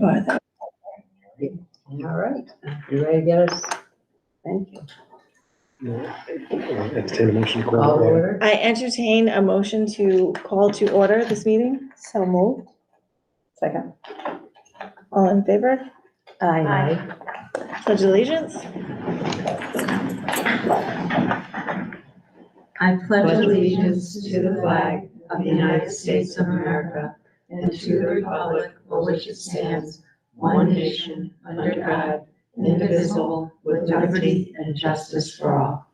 All right, you ready to get us? Thank you. Entertain a motion to call Call to order. order. I entertain a motion to call to order this meeting. So moved. Second. All in favor? Aye. Pledge allegiance. I pledge allegiance to the flag of the United States of America and to the republic for which it stands, one nation, under God, indivisible, with liberty and justice for all.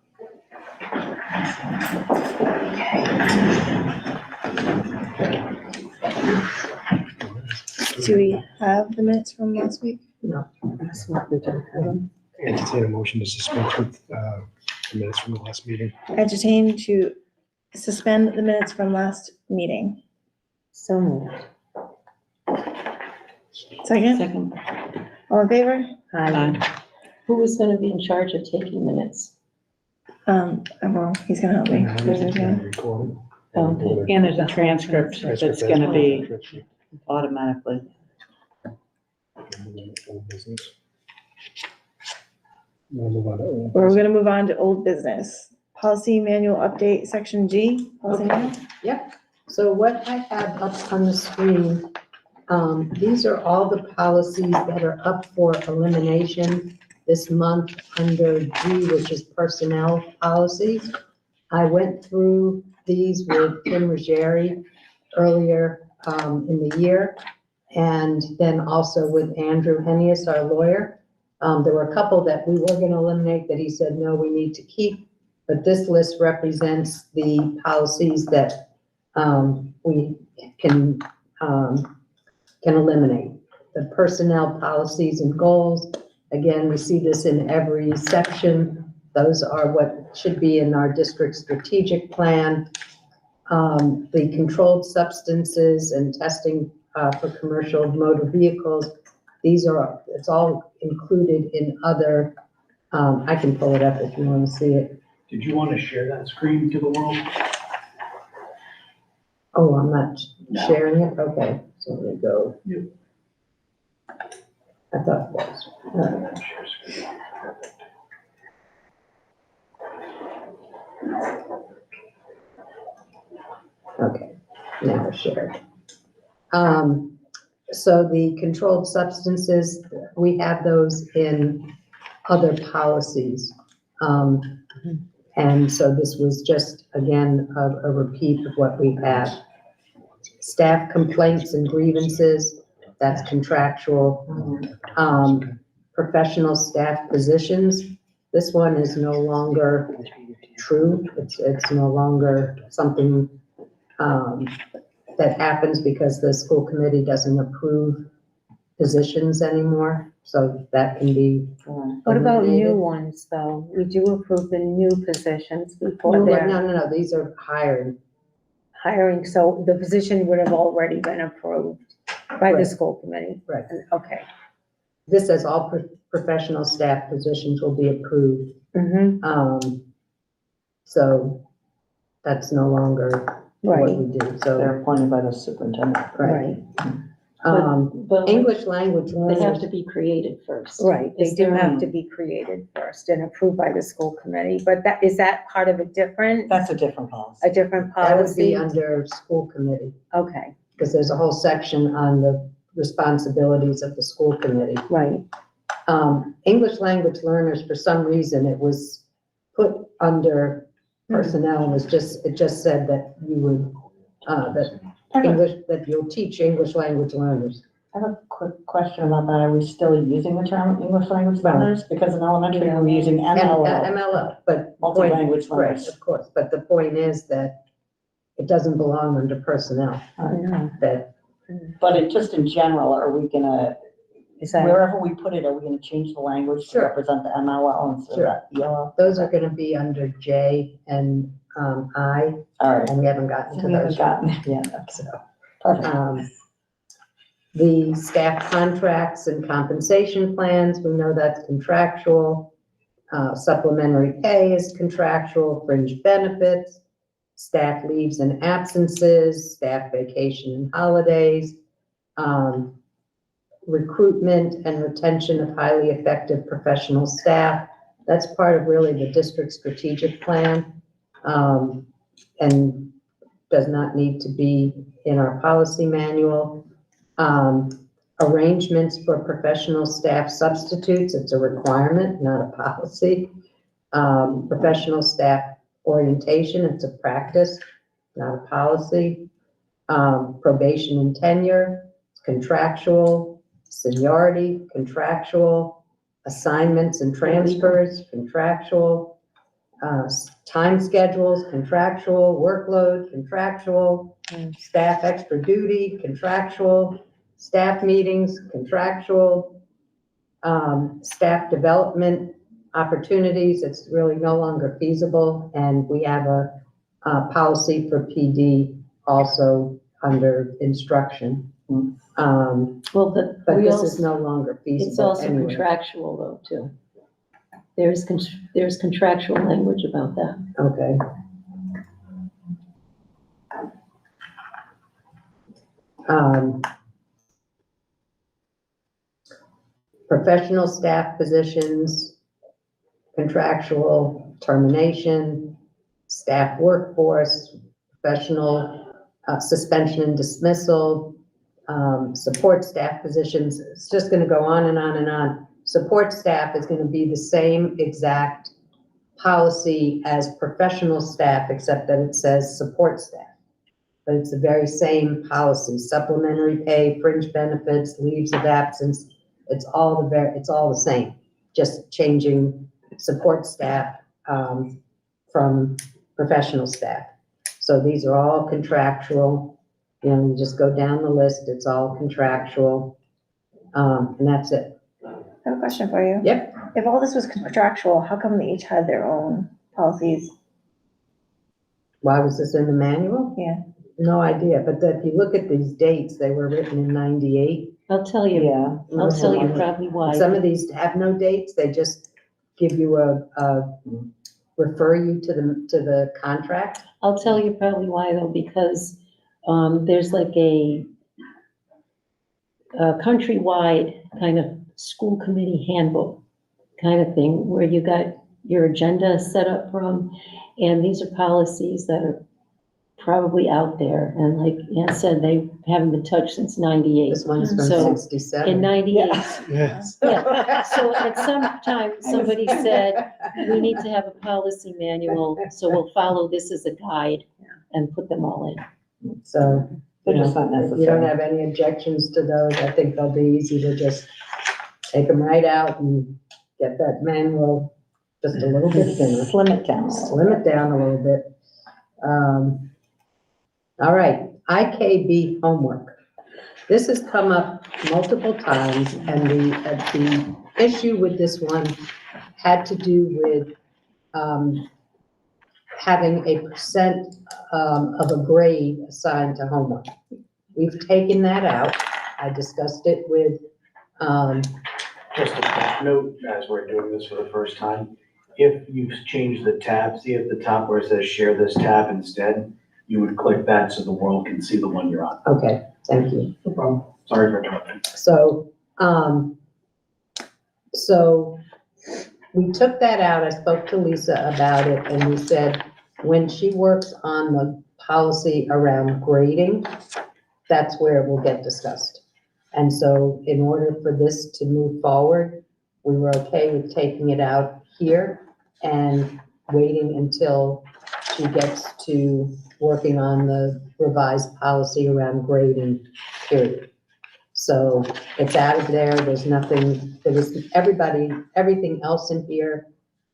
Do we have the minutes from last week? No, that's not, we don't have them. Entertain a motion to dispense with the minutes from the last meeting. Entertain to suspend the minutes from last meeting. So moved. Second, Second. all in favor? Aye. Who is gonna be in charge of taking minutes? Well, he's gonna help me. Recording. Okay. And there's a transcript that's gonna be automatically. Old business. We'll move on to old We're business. gonna move on to old business. Policy manual update, section G. Policy Okay. manual. Yep, so what I have up on the screen, these are all the policies that are up for elimination this month under G, which is personnel policies. I went through these with Tim Ruggieri earlier in the year, and then also with Andrew Hennius, our lawyer. There were a couple that we were gonna eliminate that he said, no, we need to keep. But this list represents the policies that we can eliminate. The personnel policies and goals, again, we see this in every section. Those are what should be in our district strategic plan. The controlled substances and testing for commercial motor vehicles, these are, it's all included in other, I can pull it up if you want to see it. Did you want to share that screen to the world? Oh, I'm not No. sharing it? Okay, so let me go. I thought it was. Share screen. Okay, now we're shared. So the controlled substances, we have those in other policies. And so this was just, again, a repeat of what we have. Staff complaints and grievances, that's contractual. Professional staff positions, this one is no longer true. It's no longer something that happens because the school committee doesn't approve positions anymore. So that can be. What about new ones, though? We do approve the new positions before they're No, these are hired. hiring, so the position would have already been approved by the Right. school committee. Right. Okay. This says all professional staff positions will be approved. Mm-hmm, So that's no longer what right, we do, so, They're appointed by the superintendent. right. right, But English language they have learners, to be created first. right. They Is do there have a- to be created first and approved by the school committee, but is that part of a different That's a different policy. policy? that would be under school committee, Okay, because there's a whole section on the responsibilities of the school committee. right, English language learners, for some reason, it was put under personnel, and it just said that you would, that you'll teach English language learners. I have a quick question about that. Are we still using the term English language Right. learners? Because in elementary, Yeah. we're using And, MLL, MLO, but. multi-language Right, learners. of course, but the point is that it doesn't belong under personnel, I know. that, But it, just in general, are we gonna, Is that, wherever we put it, are we gonna change the language to Sure. represent the MLL instead Sure. of that ELL? those are gonna be under J and, I, All right. and we haven't gotten to We haven't those. gotten it yet. So, Perfect. the staff contracts and compensation plans, we know that's contractual. Supplementary pay is contractual, fringe benefits, staff leaves and absences, staff vacation and holidays. recruitment and retention of highly effective professional staff. That's part of really the district strategic plan, and does not need to be in our policy manual. Arrangements for professional staff substitutes, it's a requirement, not a policy. Professional staff orientation, it's a practice, not a policy. Probation and tenure, contractual. Seniority, contractual. Assignments and transfers, contractual. Time schedules, contractual. Workload, contractual. Staff extra duty, contractual. Staff meetings, contractual. Staff development opportunities, it's really no longer feasible, and we have a policy for PD also under instruction. Well, But we this also, is no longer it's feasible also anyway. contractual though, too. There's contractual language about that. Okay. Professional staff positions, contractual termination, staff workforce, professional suspension and dismissal, support staff positions. It's just going to go on and on and on. Support staff is going to be the same exact policy as professional staff, except that it says support staff. But it's the very same policy, supplementary pay, fringe benefits, leaves of absence. It's all the same, just changing support staff from professional staff. So these are all contractual. You know, you just go down the list, it's all contractual. And that's it. I have a question for you. Yep. If all this was contractual, how come they each had their own policies? Why was this in the manual? Yeah. No idea, but if you look at these dates, they were written in 98. I'll tell you, Yeah. I'll tell you probably why. Some of these have no dates, they just give you refer you to the contract. I'll tell you probably why though, because there's like a countrywide kind of school committee handbook kind of thing where you got your agenda set up from, and these are policies that are probably out there. And like Ann said, they haven't been touched since 98. This one's from So, 67. In 98, Yes. yeah, so at some time, somebody said, we need to have a policy manual, so we'll follow this as a guide and put them all in. So, They're you just know, not if you don't necessary. have any objections to those, I think they'll be easy to just take them right out and get that manual just a little bit thinner. Slim it down. Slim it down a little bit. All right, IKB homework. This has come up multiple times, and the issue with this one had to do with having a percent of a grade assigned to homework. We've taken that out. I discussed it with, Just a note, as we're doing this for the first time, if you've changed the tab, see at the top where it says share this tab instead, you would click that so the world can see the one you're on. okay, thank you. No problem. Sorry for interrupting. So, so we took that out. I spoke to Lisa about it, and we said, when she works on the policy around grading, that's where it will get discussed. And so in order for this to move forward, we were okay with taking it out here and waiting until she gets to working on the revised policy around grading, period. So it's out of there. There's nothing, everything else in here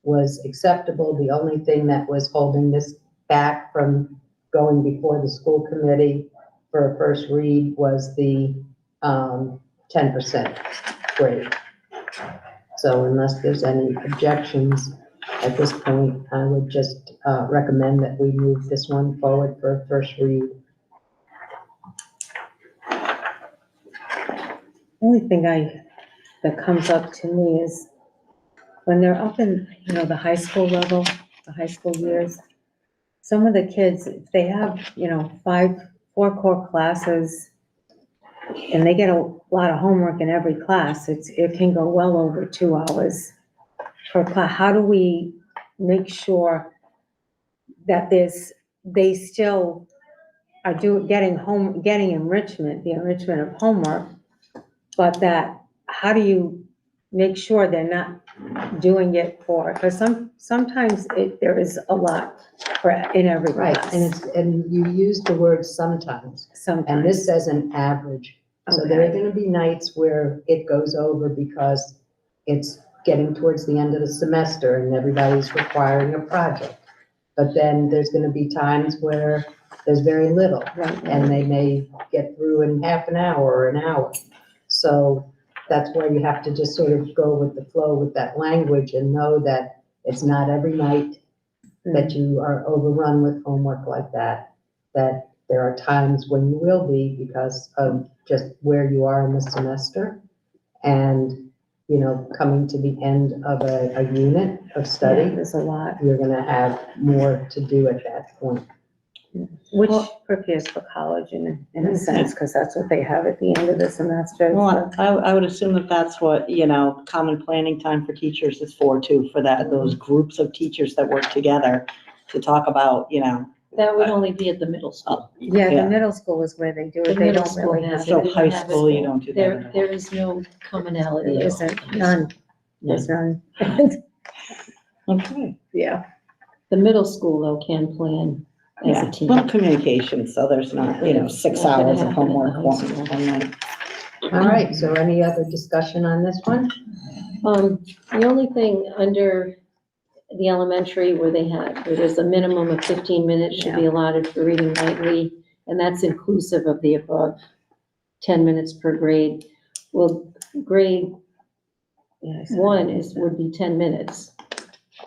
was acceptable. The only thing that was holding this back from going before the school committee for a first read was the 10% grade. So unless there's any objections at this point, I would just recommend that we move this one forward for a first read. The only thing that comes up to me is when they're up in, the high school level, the high school years, some of the kids, if they have, 4 core classes, and they get a lot of homework in every class, it can go well over 2 hours per class. How do we make sure that they still are getting enrichment, the enrichment of homework, but how do you make sure they're not doing it because sometimes there is a lot in every Right, class. and you use the word sometimes, and Sometimes, this says an average. So there are gonna be nights where it goes over because it's getting towards the end of the semester and everybody's requiring a project. But then there's gonna be times where there's very little, right, and they may get through in half an hour or an hour. So that's where you have to just sort of go with the flow with that language and know that it's not every night that you are overrun with homework like that there are times when you will be because of just where you are in the semester and, coming to the end of a unit of yeah, study, there's a lot, you're gonna have more to do at that point. which prepares for college in a sense, because that's what they have at the end of the semester. Well, I would assume that that's what, common planning time for teachers is for too, for those groups of teachers that work together to talk about, That would only be at the middle school. Yeah, Yeah. the middle school is where they do The it, they middle don't school really has have. it. so high school, you don't do that at all. There is no commonality. There at all. isn't, none, there's none. Okay. Yeah, The middle school though can plan as a team. Well, communication, so there's not, 6 Not gonna hours of happen at the homework high one school. one night. All right, so any other discussion on this one? The only thing under the elementary where there's a minimum of 15 minutes should be allotted for reading nightly, and that's inclusive of the above 10 minutes per grade. Well, grade yeah. I saw one that. would be 10 minutes.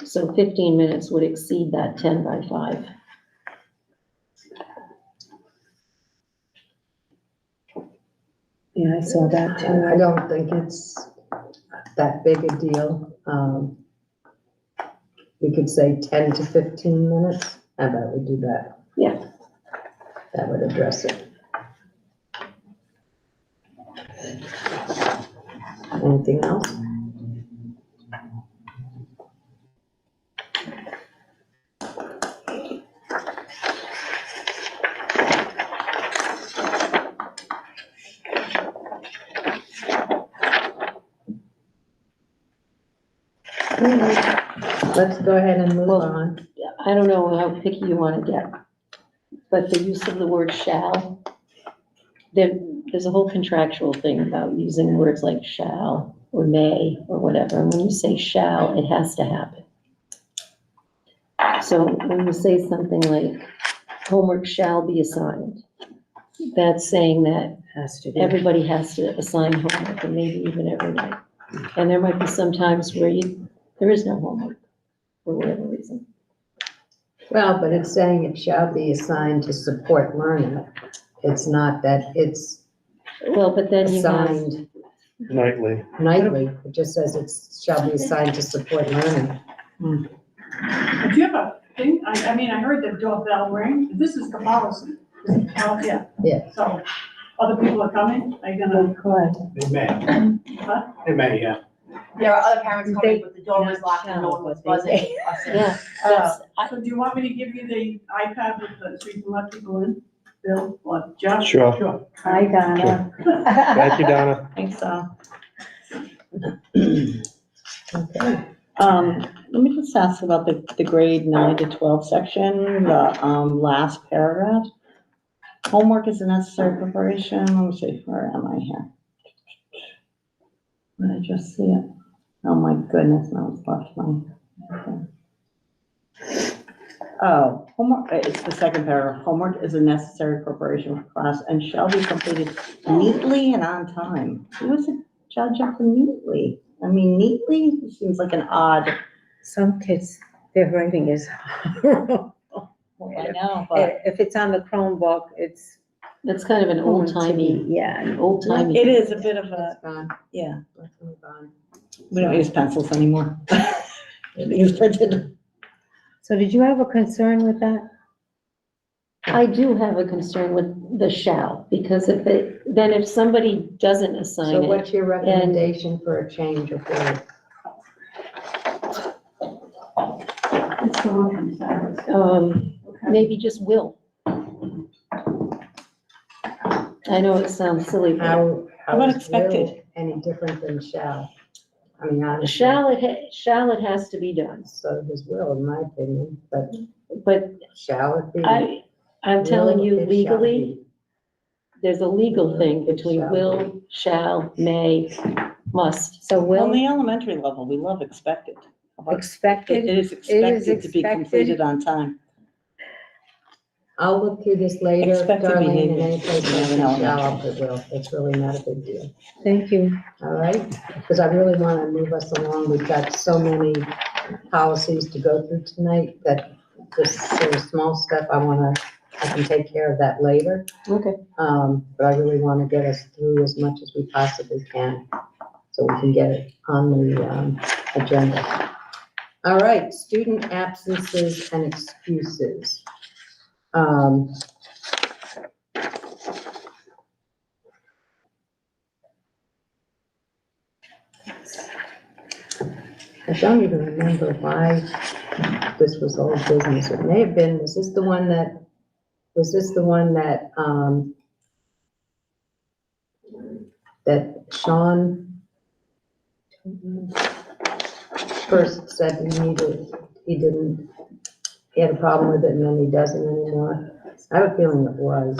So 15 minutes would exceed that 10 by 5. Yeah, I saw that I too. don't think it's that big a deal. We could say 10 to 15 minutes. How about we do that? Yeah. That would address it. Anything else? Let's go ahead and move Well, on. I don't know how picky you want to get, but the use of the word shall, there's a whole contractual thing about using words like shall or may or whatever. And when you say shall, it has to happen. So when you say something like homework shall be assigned, that's saying that Has to be. everybody has to assign homework, and maybe even every night. And there might be some times where there is no homework for whatever reason. Well, but it's saying it shall be assigned to support learning. It's not that it's Well, but then you have, assigned Nightly. nightly. It just says it shall be assigned to support learning. Do you have a thing? I mean, I heard the doorbell ring. This is the policy. Oh, yeah. Yeah. So other people are coming? Are you gonna? They may, Huh? they may, yeah. There are other parents coming, They- but the door was locked and no one was buzzing. yeah, that's, So do you want me to give you the iPad so you can let people in? Bill or Jeff? Sure. Sure. Hi, Donna. Thank you, Donna. Thanks, Okay. Let me just ask about the grade 9 to 12 section, the, last paragraph. Homework is a necessary preparation. Let me see, where am I here? Did I just see it? Oh my goodness, now it's left my. Okay. Oh, homework, it's the second paragraph. Homework is a necessary preparation for class and shall be completed neatly and on time. Who is a judge of the neatly? I mean, neatly seems like an odd. Some kids, their writing is horrible. I know, but If it's on the Chromebook, it's. that's kind of an old timey, Yeah. an old timey. it is a bit of That's a, gone. yeah, Let's move on. we don't use pencils anymore. Use printed. So did you have a concern with that? I do have a concern with the shall, because if somebody doesn't So assign it, what's your recommendation for a change of word? maybe just will. I know it sounds silly, but How about is expected? will any different than shall? I mean, honestly, shall it has to be done, so does will, in my opinion, but but shall it be? I'm telling Will, you it shall legally, be. there's a legal thing It between shall will, shall, may, must. So On will the elementary level, we love expected. How about- expected, It is expected to be completed on time. I'll look through this later, Expected Darlene, and behavior. any place I Yeah, can no, shall, I'll put will. It's really not a big deal. thank you. All right, because I really want to move us along. We've got so many policies to go through tonight that this sort of small stuff, I can take care of that later. Okay. But I really want to get us through as much as we possibly can, so we can get it on the agenda. All right, student absences and excuses. I don't even remember why this was old business. It may have been, was this the one that that Sean first said he had a problem with it and then he doesn't anymore? I have a feeling it was.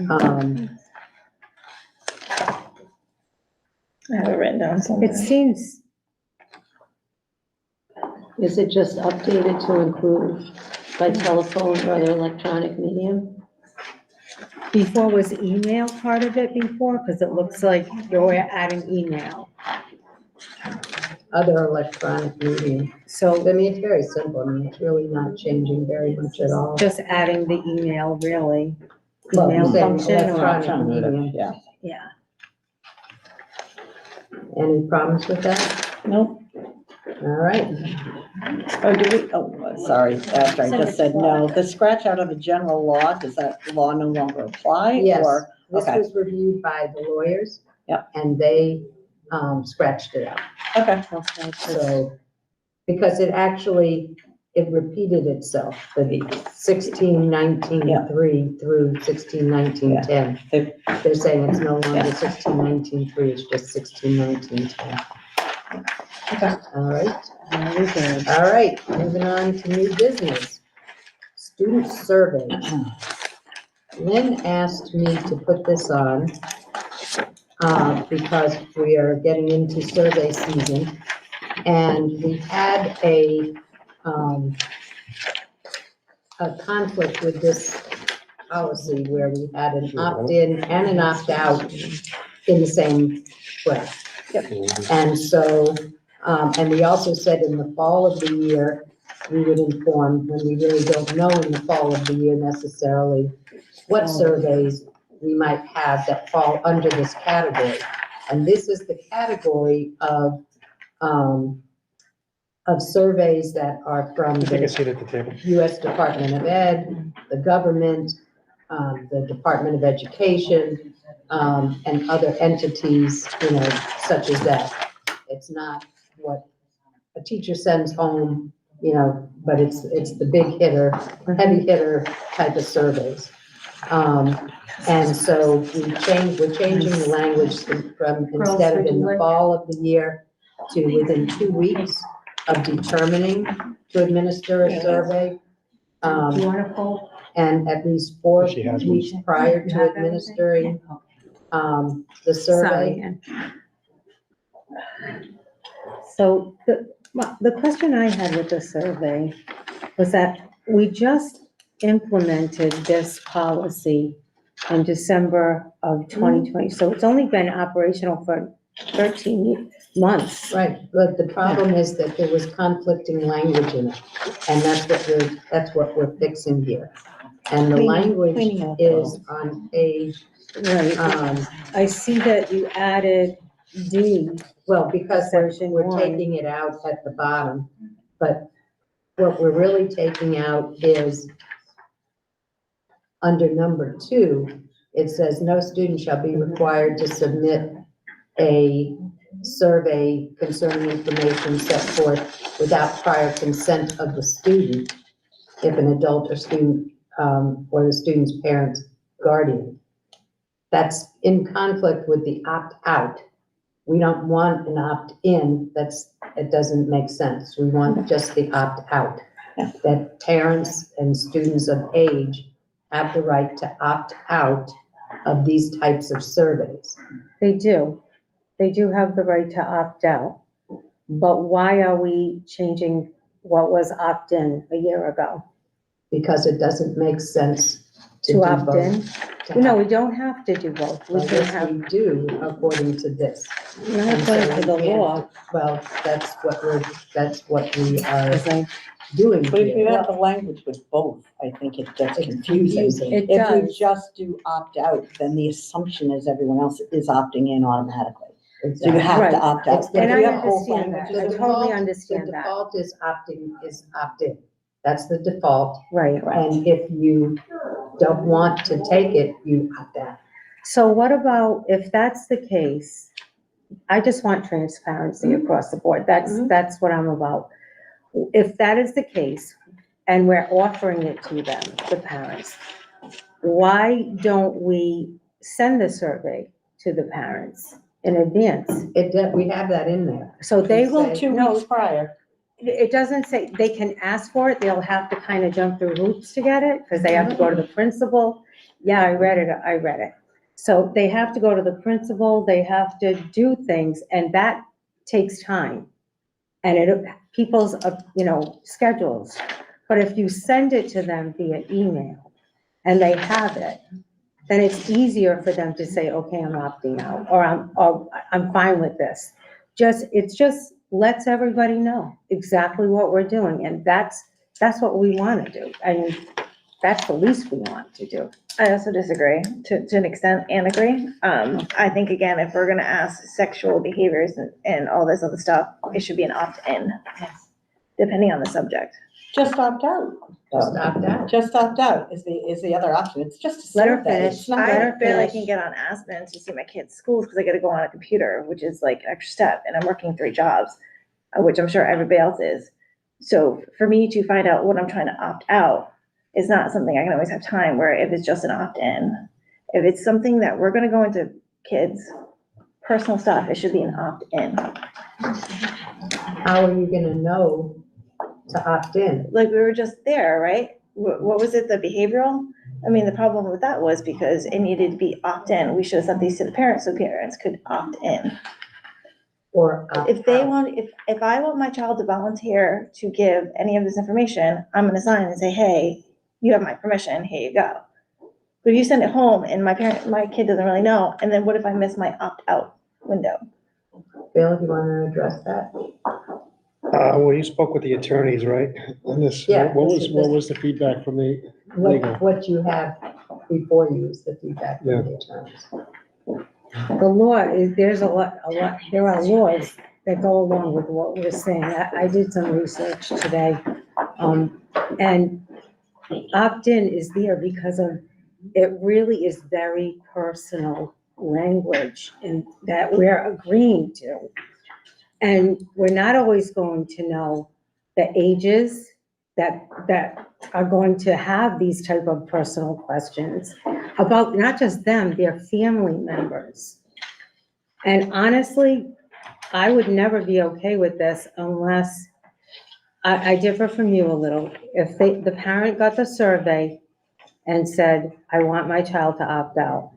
I have it written down somewhere. It seems, Is it just updated to include by telephone or other electronic medium? before was email part of it before, because it looks like you're adding email. Other electronic medium. I So mean, it's very simple. I mean, it's really not changing very much at all. just adding the email, really. Well, Email saying function or, electronic medium. Yeah. yeah. Any problems with that? Nope. All right. Oh, sorry, after I just said no. The scratch out of the general law, does that law no longer apply? Yes, Or this okay. was reviewed by the lawyers. Yep. And they scratched it out. Okay. So, because it repeated itself, the 16-19-3 through 16-19-10. They're saying it's no longer 16-19-3, it's just 16-19-10. Okay. All right. Very good. All right, moving on to new business. Student surveys. Lynn asked me to put this on because we are getting into survey season. And we had a conflict with this policy where we had an opt-in and an opt-out in the same breath. And so, and we also said in the fall of the year, we would inform, when we really don't know in the fall of the year necessarily what surveys we might have that fall under this category. And this is the category of surveys that are from Take a the seat at the table. U.S. Department of Ed, the government, the Department of Education, and other entities, such as that. It's not what a teacher sends home, but it's the big hitter, heavy hitter type of surveys. And so we're changing the language from instead of in the fall of the year to within 2 weeks of determining to administer a survey. And at least 4 She has weeks prior to administering the survey. Sorry. So the question I had with the survey was that we just implemented this policy in December of 2020. So it's only been operational for 13 months. Right, but the problem is that there was conflicting language in it, and that's what we're fixing here. And the language cleaning up. is on page, Right. I see that you added D. well, because Section we're 1. taking it out at the bottom, but what we're really taking out is under number 2, it says no student shall be required to submit a survey concerning information set forth without prior consent of the student if an adult or student, or the student's parents, guardian. That's in conflict with the opt-out. We don't want an opt-in, it doesn't make sense. We want just the opt-out. That parents and students of age have the right to opt out of these types of surveys. They do. They do have the right to opt out. But why are we changing what was opt-in a year ago? Because it doesn't make sense to To do opt both. in? To No, opt- we don't have to do both. We Well, can yes, have, we do, according to this. not according to the we can't- law. Well, that's what we are Because I- doing But if you here. have the language with both, I think it gets It's confusing. confusing. It If you does. just do opt out, then the assumption is everyone else is opting in automatically. So you Exactly. have Right. to opt out. It's But And if I you have both understand that. languages, I The totally default- understand The that. default is opt-in. That's the default. Right. And if you don't want to take it, you opt out. So what about, if that's the case, I just want transparency across the board. That's what I'm about. If that is the case, and we're offering it to them, the parents, why don't we send the survey to the parents in advance? We have that in there. So they will, Say- 2 no, weeks prior. it doesn't say, they can ask for it, they'll have to kind of jump through hoops to get it, because they have to go to the principal. Yeah, I read it. So they have to go to the principal, they have to do things, and that takes time. And people's, schedules. But if you send it to them via email, and they have it, then it's easier for them to say, okay, I'm opting out, or I'm fine with this. It just lets everybody know exactly what we're doing, and that's what we want to do. I mean, that's the least we want to do. I also disagree to an extent and agree. I think again, if we're gonna ask sexual behaviors and all this other stuff, it should be an opt-in, depending on the subject. Just opt out. Just opt out. Just opt out is the other option. It's just a Let her survey. finish. It's not- Let I her barely finish. can get on Aspen to see my kids' schools because I gotta go on a computer, which is like an extra step, and I'm working 3 jobs, which I'm sure everybody else is. So for me to find out what I'm trying to opt out is not something I can always have time, where if it's just an opt-in. If it's something that we're gonna go into kids' personal stuff, it should be an opt-in. How are you gonna know to opt in? Like we were just there, right? What was it, the behavioral? I mean, the problem with that was because it needed to be opt-in. We should have sent these to the parents so parents could opt in. Or opt If they out? want, if I want my child to volunteer to give any of this information, I'm gonna sign and say, hey, you have my permission, here you go. But if you send it home and my kid doesn't really know, and then what if I miss my opt-out window? Bill, do you wanna address that? Well, you spoke with the attorneys, right? On this, Yeah, what this was the feedback from the legal? What you have before you is the feedback from the attorneys. The law is, there are laws that go along with what we're saying. I did some research today. And opt-in is there because it really is very personal language and that we're agreeing to. And we're not always going to know the ages that are going to have these type of personal questions about not just them, their family members. And honestly, I would never be okay with this unless, I differ from you a little. If the parent got the survey and said, I want my child to opt out,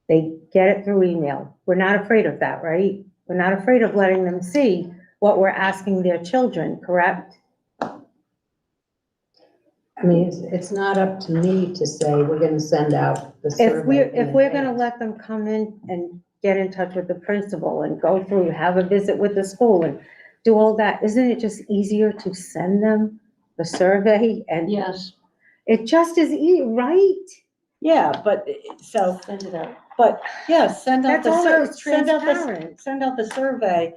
they get it through email. We're not afraid of that, right? We're not afraid of letting them see what we're asking their children, correct? I mean, it's not up to me to say we're gonna send out the survey. If we're gonna let them come in and get in touch with the principal and go through, have a visit with the school and do all that, isn't it just easier to send them the survey? And Yes, it just is, right? Yeah, but so, send it out. but yeah, send out That's the all, it's send out transparent. the survey.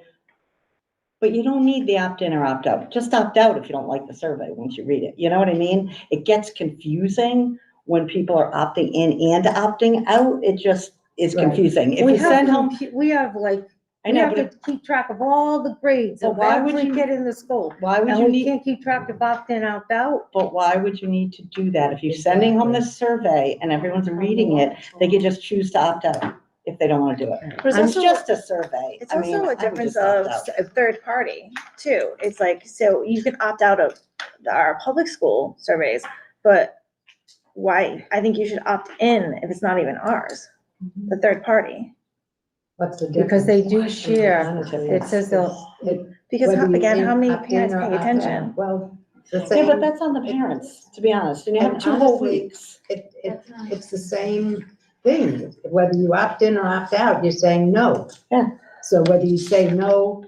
But you don't need the opt-in or opt-out. Just opt out if you don't like the survey once you read it. You know what I mean? It gets confusing when people are opting in and opting out, it just is Right. confusing. If We you send have, home, we have like, I we know, have but to keep track of all the grades But of why would every you- kid in the school. why would And you we need, can't keep track of opt-in, opt-out. but why would you need to do that? If you're sending home this survey and everyone's reading it, they could just choose to opt out if they don't want to do it. But it's It's also- just a survey. It's I mean, also I a would difference just opt of out. a third party too. It's like, so you can opt out of our public school surveys, but why? I think you should opt in if it's not even ours, the third party. What's the difference? Because they do share, Honestly, it says they'll, Because whether you again, how many opt in parents or pay opt out. attention? Well, the Yeah, same, but that's on the parents, to be honest, and you have And 2 whole honestly, weeks. it's the same thing. Whether you opt in or opt out, you're saying no. Yeah. So whether you say, no,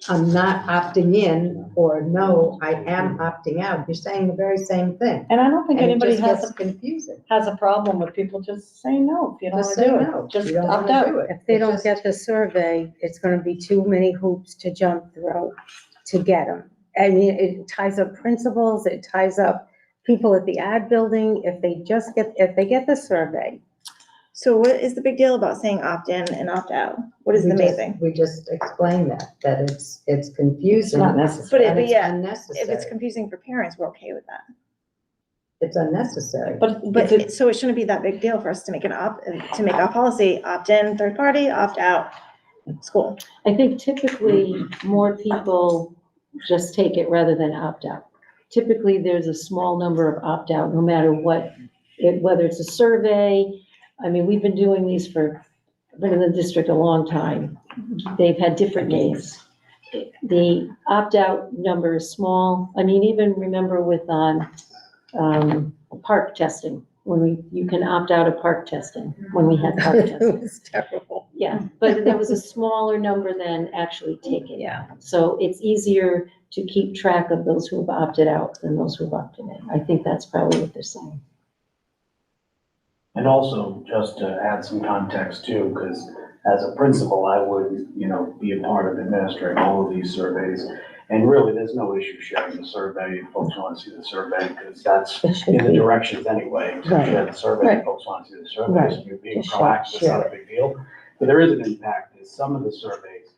I'm not opting in, or no, I am opting out, you're saying the very same thing. And I don't think And it anybody just has gets confusing. a problem with people just saying no, if you don't Just want to say do no. it. Just You don't opt wanna out. do it. if they It don't just- get the survey, it's gonna be too many hoops to jump through to get them. I mean, it ties up principals, it ties up people at the ad building, if they get the survey. So what is the big deal about saying opt in and opt out? What is we the just- main thing? We just explained that it's It's confusing. not necessary. But And it's yeah, unnecessary. if it's confusing for parents, we're okay with that. It's unnecessary. But But if it- so it shouldn't be that big deal for us to make to make our policy opt in, third party, opt out, school. I think typically more people just take it rather than opt out. Typically, there's a small number of opt out, no matter what, whether it's a survey. I mean, we've been doing these I've been in the district a long time. They've had different names. The opt out number is small. I mean, even remember with park testing, you can opt out of park testing, when we had park It testing. was terrible. Yeah, but there was a smaller number than actually take it. Yeah. So it's easier to keep track of those who have opted out than those who have opted in. I think that's probably what they're saying. And also, just to add some context too, because as a principal, I would, be a part of administering all of these surveys. And really, there's no issue sharing the survey. If folks want to see the survey, because that's It should in the be. directions anyway. To Right. share the survey, if Right. folks want to see the survey, Right. so you're being Just proactive, it's share not a big deal. But there is an impact, is some of the surveys,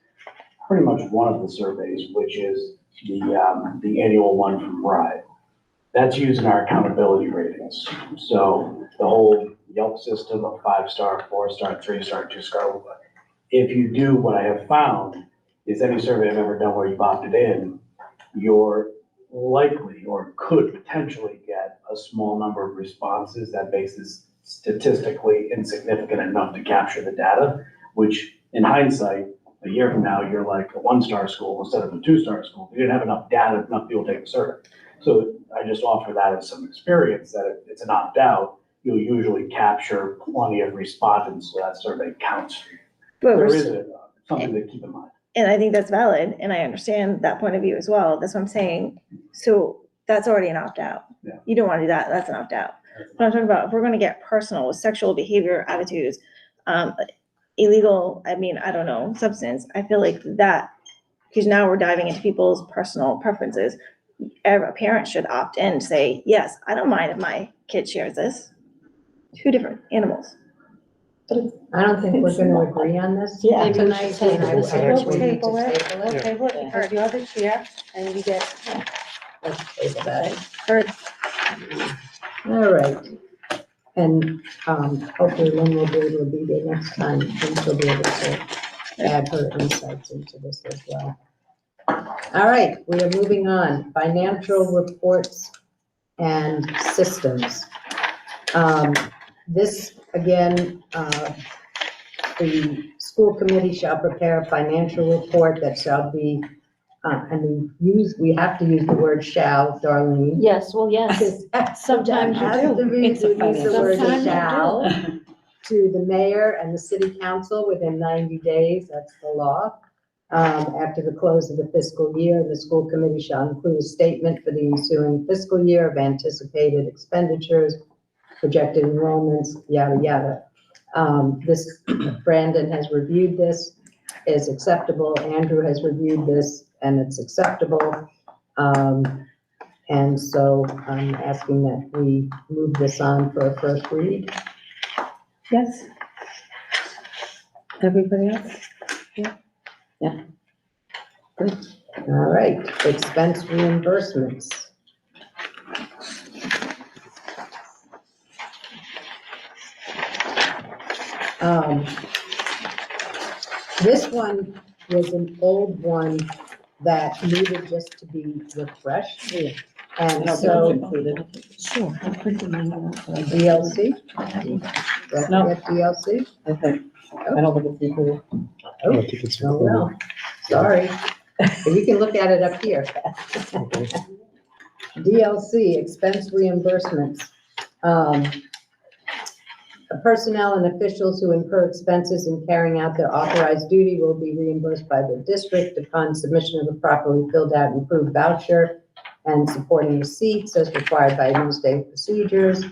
pretty much one of the surveys, which is the annual one from RIDE. That's using our accountability ratings. So the whole Yelp system of 5-star, 4-star, 3-star, 2-star. If you do, what I have found is any survey I've ever done where you've opted in, you're likely or could potentially get a small number of responses that makes this statistically insignificant enough to capture the data, which in hindsight, a year from now, you're like a 1-star school instead of a 2-star school. You didn't have enough data, enough people take the survey. So I just offer that as some experience, that if it's an opt-out, you'll usually capture plenty of respondents, so that survey counts. But There we're is something to keep in mind. And I think that's valid, and I understand that point of view as well. That's what I'm saying. So that's already an opt-out. Yeah. You don't wanna do that, that's an opt-out. But I'm talking about, if we're gonna get personal with sexual behavior, attitudes, illegal, I don't know, substance, I feel like that, because now we're diving into people's personal preferences. Every parent should opt in, and say, yes, I don't mind if my kid shares this. 2 different animals. I don't think we're gonna agree on this Yeah. Maybe we tonight. should table and I this. actually We'll need to table it. table it. Okay, look, because you're the chair and you get, Let's table that. Heard. All right. And, hopefully Lynn will be able to be there next time, and she'll be able to add her insights into this as well. All right, we are moving on. Financial reports and systems. This, again, the school committee shall prepare a financial report that shall be, we have to use the word shall, Darlene. Yes, well, yes, sometimes you Has to do. be, It's a use the word Sometimes you do. shall to the mayor and the city council within 90 days, that's the law. After the close of the fiscal year, the school committee shall include a statement for the ensuing fiscal year of anticipated expenditures, projected enrollments, yada, yada. Brandon has reviewed this, is acceptable. Andrew has reviewed this and it's acceptable. And so I'm asking that we move this on for a first read. Yes. Everybody else? All right, expense reimbursements. This one was an old one that needed just to be refreshed. I And don't think so it's included. Sure, I printed mine out. DLC? Don't No. forget DLC? I think, I don't think it's included. I don't think it's Oh, included. well, sorry. You can look at it up here. Okay. DLC, expense reimbursements. Personnel and officials who incur expenses in carrying out their authorized duty will be reimbursed by the district upon submission of a properly filled out and approved voucher and supporting receipts as required by administrative procedures.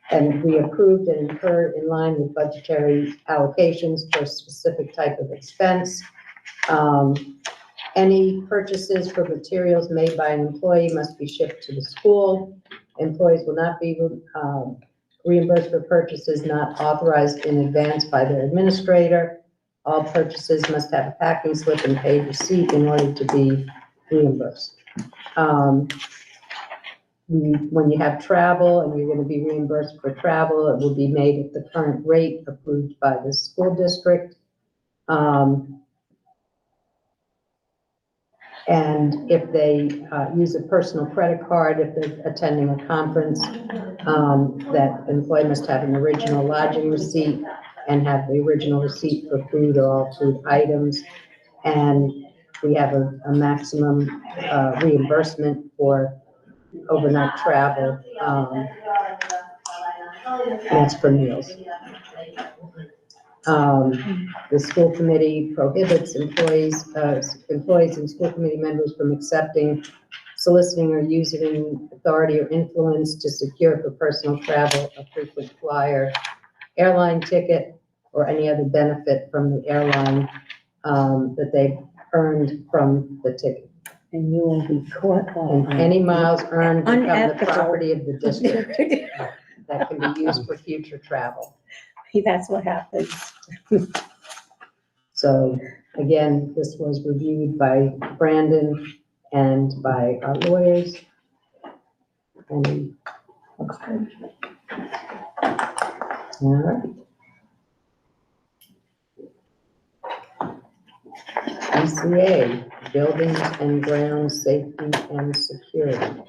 And we approved and incurred in line with budgetary allocations for a specific type of expense. Any purchases for materials made by an employee must be shipped to the school. Employees will not be reimbursed for purchases not authorized in advance by their administrator. All purchases must have a packing slip and paid receipt in order to be reimbursed. When you have travel and you're going to be reimbursed for travel, it will be made at the current rate approved by the school district. And if they use a personal credit card, if they're attending a conference, that employee must have an original lodging receipt and have the original receipt for food or all food items. And we have a maximum reimbursement for overnight travel. That's for meals. The school committee prohibits employees and school committee members from accepting, soliciting, or using authority or influence to secure for personal travel a frequent flyer, airline ticket, or any other benefit from the airline that they've earned from the ticket. And you will be caught And on. any miles earned become the Unethical. property of the district that can be used for future travel. That's what happens. So again, this was reviewed by Brandon and by our lawyers. And looks good. All right. BCA, Buildings and Grounds Safety and Security.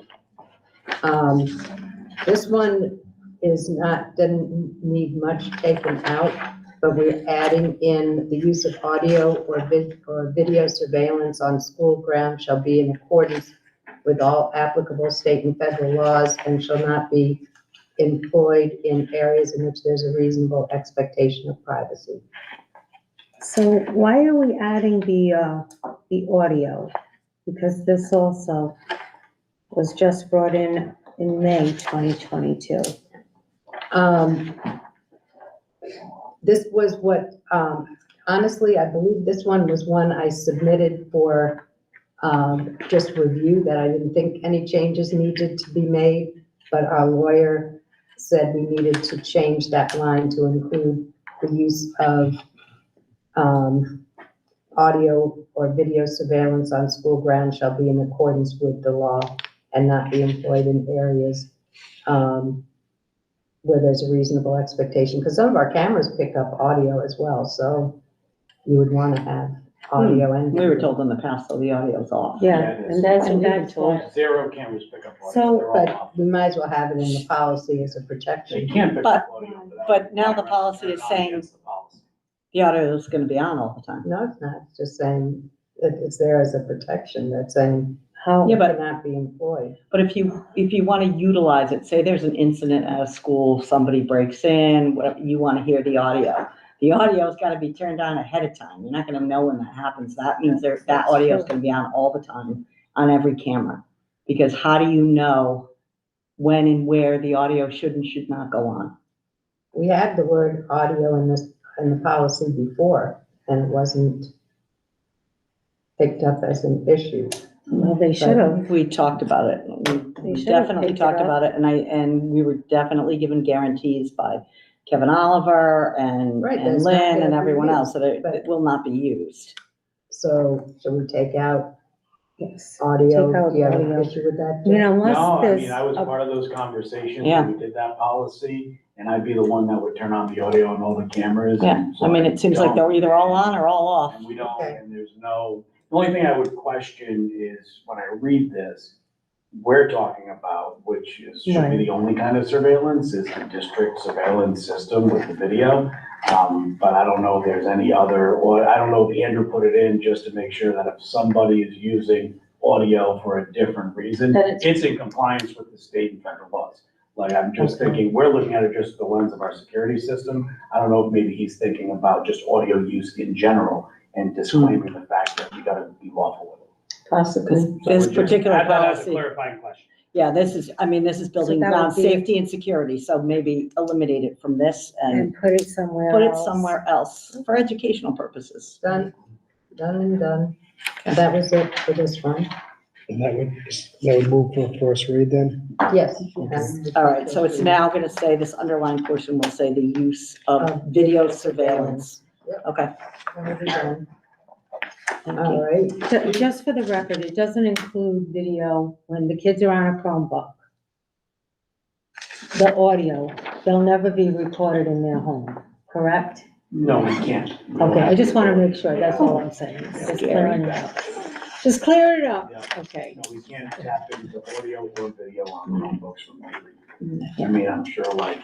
This one didn't need much taken out, but we're adding in the use of audio or video surveillance on school grounds shall be in accordance with all applicable state and federal laws and shall not be employed in areas in which there's a reasonable expectation of privacy. So why are we adding the audio? Because this also was just brought in May 2022. This was what, honestly, I believe this one was one I submitted for just review, that I didn't think any changes needed to be made, but our lawyer said we needed to change that line to include the use of audio or video surveillance on school grounds shall be in accordance with the law and not be employed in areas where there's a reasonable expectation, because some of our cameras pick up audio as well, so you would want to have audio and. We were told in the past, though, the audio's off. Yeah, Yeah, it is. and that's what And we we were were told. told. Zero cameras pick up audio. So, They're all But off. we might as well have it in the policy as a So protection. you can't pick But- up audio. but now the policy is Not saying- against the policy. The audio is gonna be on all the time. No, it's not, it's just saying, it's there as a protection, that's saying How, Yeah, it but- cannot be employed. But if you want to utilize it, say there's an incident at a school, somebody breaks in, whatever, you want to hear the audio. The audio's got to be turned on ahead of time. You're not going to know when that happens. That means that audio is going to be on all the time on every camera. Because how do you know when and where the audio should and should not go on? We had the word audio in the policy before, and it wasn't picked up as an issue. Well, they should have. We talked about it. They We should have definitely picked it talked up. about it, and we were definitely given guarantees by Kevin Oliver and Right, and that's not Lynn gonna and be everyone else, used, that it but- will not be used. So should we take out Yes. audio? Take out Do you have audio. an issue with that? I mean, Jeff? unless No, I there's. mean, I was a- part of those conversations Yeah. when we did that policy, and I'd be the one that would turn on the audio and all the cameras. Yeah, and so I mean, it seems like don't- they're either all on or all off. And we don't, Okay. and there's no, the only thing I would question is when I read this, we're talking about, which is, should be Right. the only kind of surveillance, is the district surveillance system with the video. But I don't know if there's any other, or I don't know if Andrew put it in just to make sure that if somebody is using audio for a different reason, That it's- it's in compliance with the state and federal laws. Like, I'm just thinking, we're looking at it just the lens of our security system. I don't know if maybe he's thinking about just audio use in general and disclaiming the fact that we gotta be lawful with it. Possibly. This So we're just- particular add that as a policy, clarifying question. yeah, this is building that would ground be- safety and security, so maybe eliminate it from this and And put it somewhere put it else. somewhere else for educational purposes. Done, done and done. That was it for this one. And that would move for first read then? Yes. All right, so it's now gonna say, this underlying portion will say the use of video surveillance. Yep. Okay. Already done. Thank All you. right, Just for the record, it doesn't include video when the kids are on a Chromebook. The audio, they'll never be recorded in their home, correct? No, we can't. We don't Okay, I have just the wanna authority. make sure, that's all I'm saying, just Yeah. clearing it up. Just clear it up, Yeah. okay. No, we can't tap into audio or video on Chromebooks from anybody. I mean, I'm sure like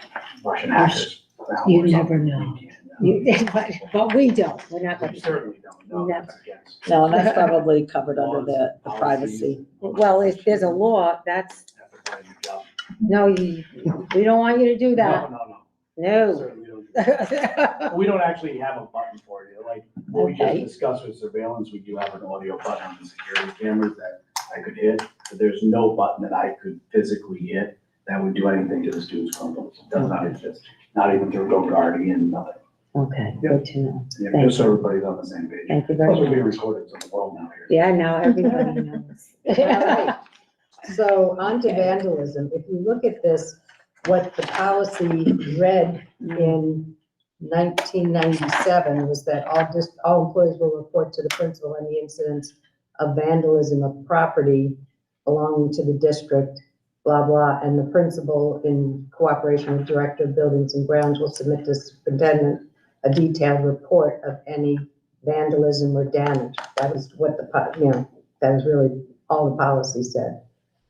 Russian hackers. You never know. We can't, no. But we don't, we're not We gonna. certainly don't, no, that's against. No, and that's probably covered under the privacy. Well, if there's a law, that's, Have to find a job. no, we don't want you to do that, No, no. certainly don't. do that. We don't actually have a button for it, like, what we just Okay. discussed with surveillance, we do have an audio button on the security cameras that I could hit, but there's no button that I could physically hit that would do anything to the student's Chromebooks. It does not exist, not even through GoGuardian, nothing. Okay, good to know, Yeah, Thank just so everybody's on the same page. thank you Plus, very we're being much. recorded, so the world now hears. Yeah, now everybody knows. all right. So on to vandalism. If you look at this, what the policy read in 1997 was that all employees will report to the principal any incidents of vandalism of property belonging to the district, blah, blah, and the principal, in cooperation with Director of Buildings and Grounds, will submit to the superintendent a detailed report of any vandalism or damage. That was what that was really all the policy said.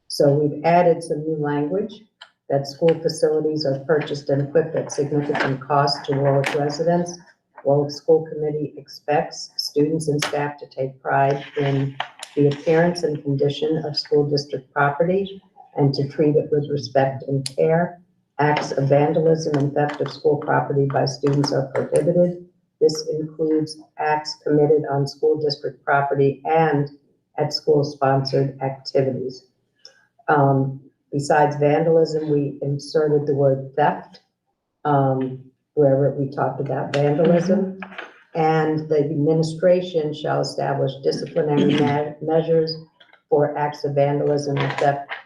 So we've added some new language, that school facilities are purchased and equipped at significant cost to Warwick residents. Warwick School Committee expects students and staff to take pride in the appearance and condition of school district property and to treat it with respect and care. Acts of vandalism and theft of school property by students are prohibited. This includes acts committed on school district property and at school-sponsored activities. Besides vandalism, we inserted the word theft, wherever we talked about vandalism. And the administration shall establish disciplinary measures for acts of vandalism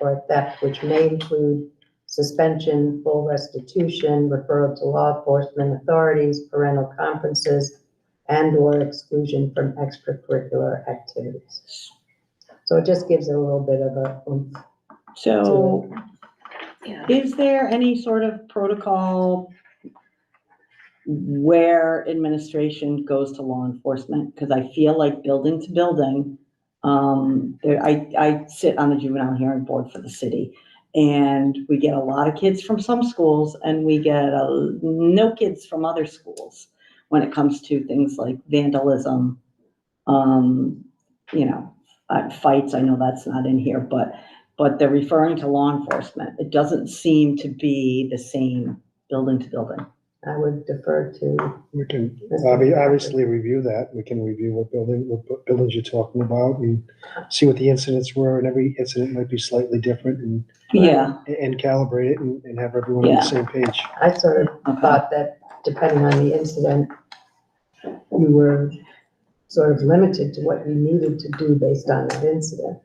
or theft, which may include suspension, full restitution, referral to law enforcement authorities, parental conferences, and/or exclusion from extracurricular activities. So it just gives it a little bit of a oomph. So Yeah. is there any sort of protocol where administration goes to law enforcement? Because I feel like building to building, I sit on the juvenile hearing board for the city. And we get a lot of kids from some schools and we get no kids from other schools when it comes to things like vandalism, fights. I know that's not in here, but they're referring to law enforcement. It doesn't seem to be the same building to building. I would defer to. We can obviously review that. We can review what buildings you're talking about and see what the incidents were, and every incident might be slightly different and calibrate it and have everyone on Yeah. the same page. I sort of Okay. thought that depending on the incident, you were sort of limited to what you needed to do based on that incident.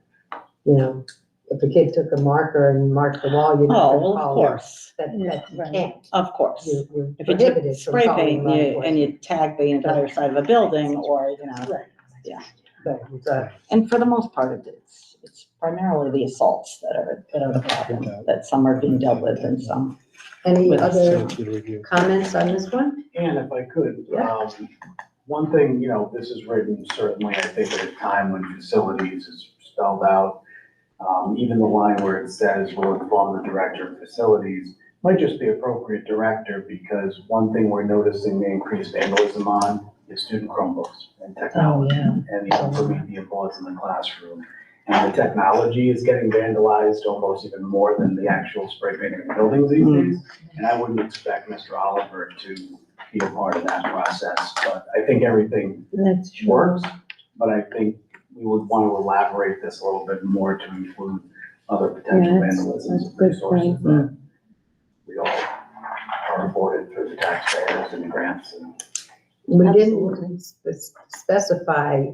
you know, if a kid took a marker and marked the wall, you're not Oh, gonna well, of call course, that you Right. can't. of course. You're If you took prohibited from spray calling paint law and enforcement. you tag the entire side of a building or, you know, Right. Yeah. But, and for the most part, it's primarily the assaults that are the problem, that some are being dealt with and some. any With us, other So, to review. comments on this one? And if I could, Yeah. one thing, this is written certainly, I think, at a time when facilities is spelled out. Even the line where it says will inform the director of facilities might just be appropriate director, because one thing we're noticing the increased vandalism on is student Chromebooks and technology. And the media boards in the classroom. And the technology is getting vandalized almost even more than the actual spray painting of the buildings these days. And I wouldn't expect Mr. Oliver to be a part of that process, but I think everything That's true. works. But I think we would want to elaborate this a little bit more to include other potential Yeah, that's vandalisms a and good resources point. that we all are afforded through the taxpayers and grants and. We Absolutely. didn't specify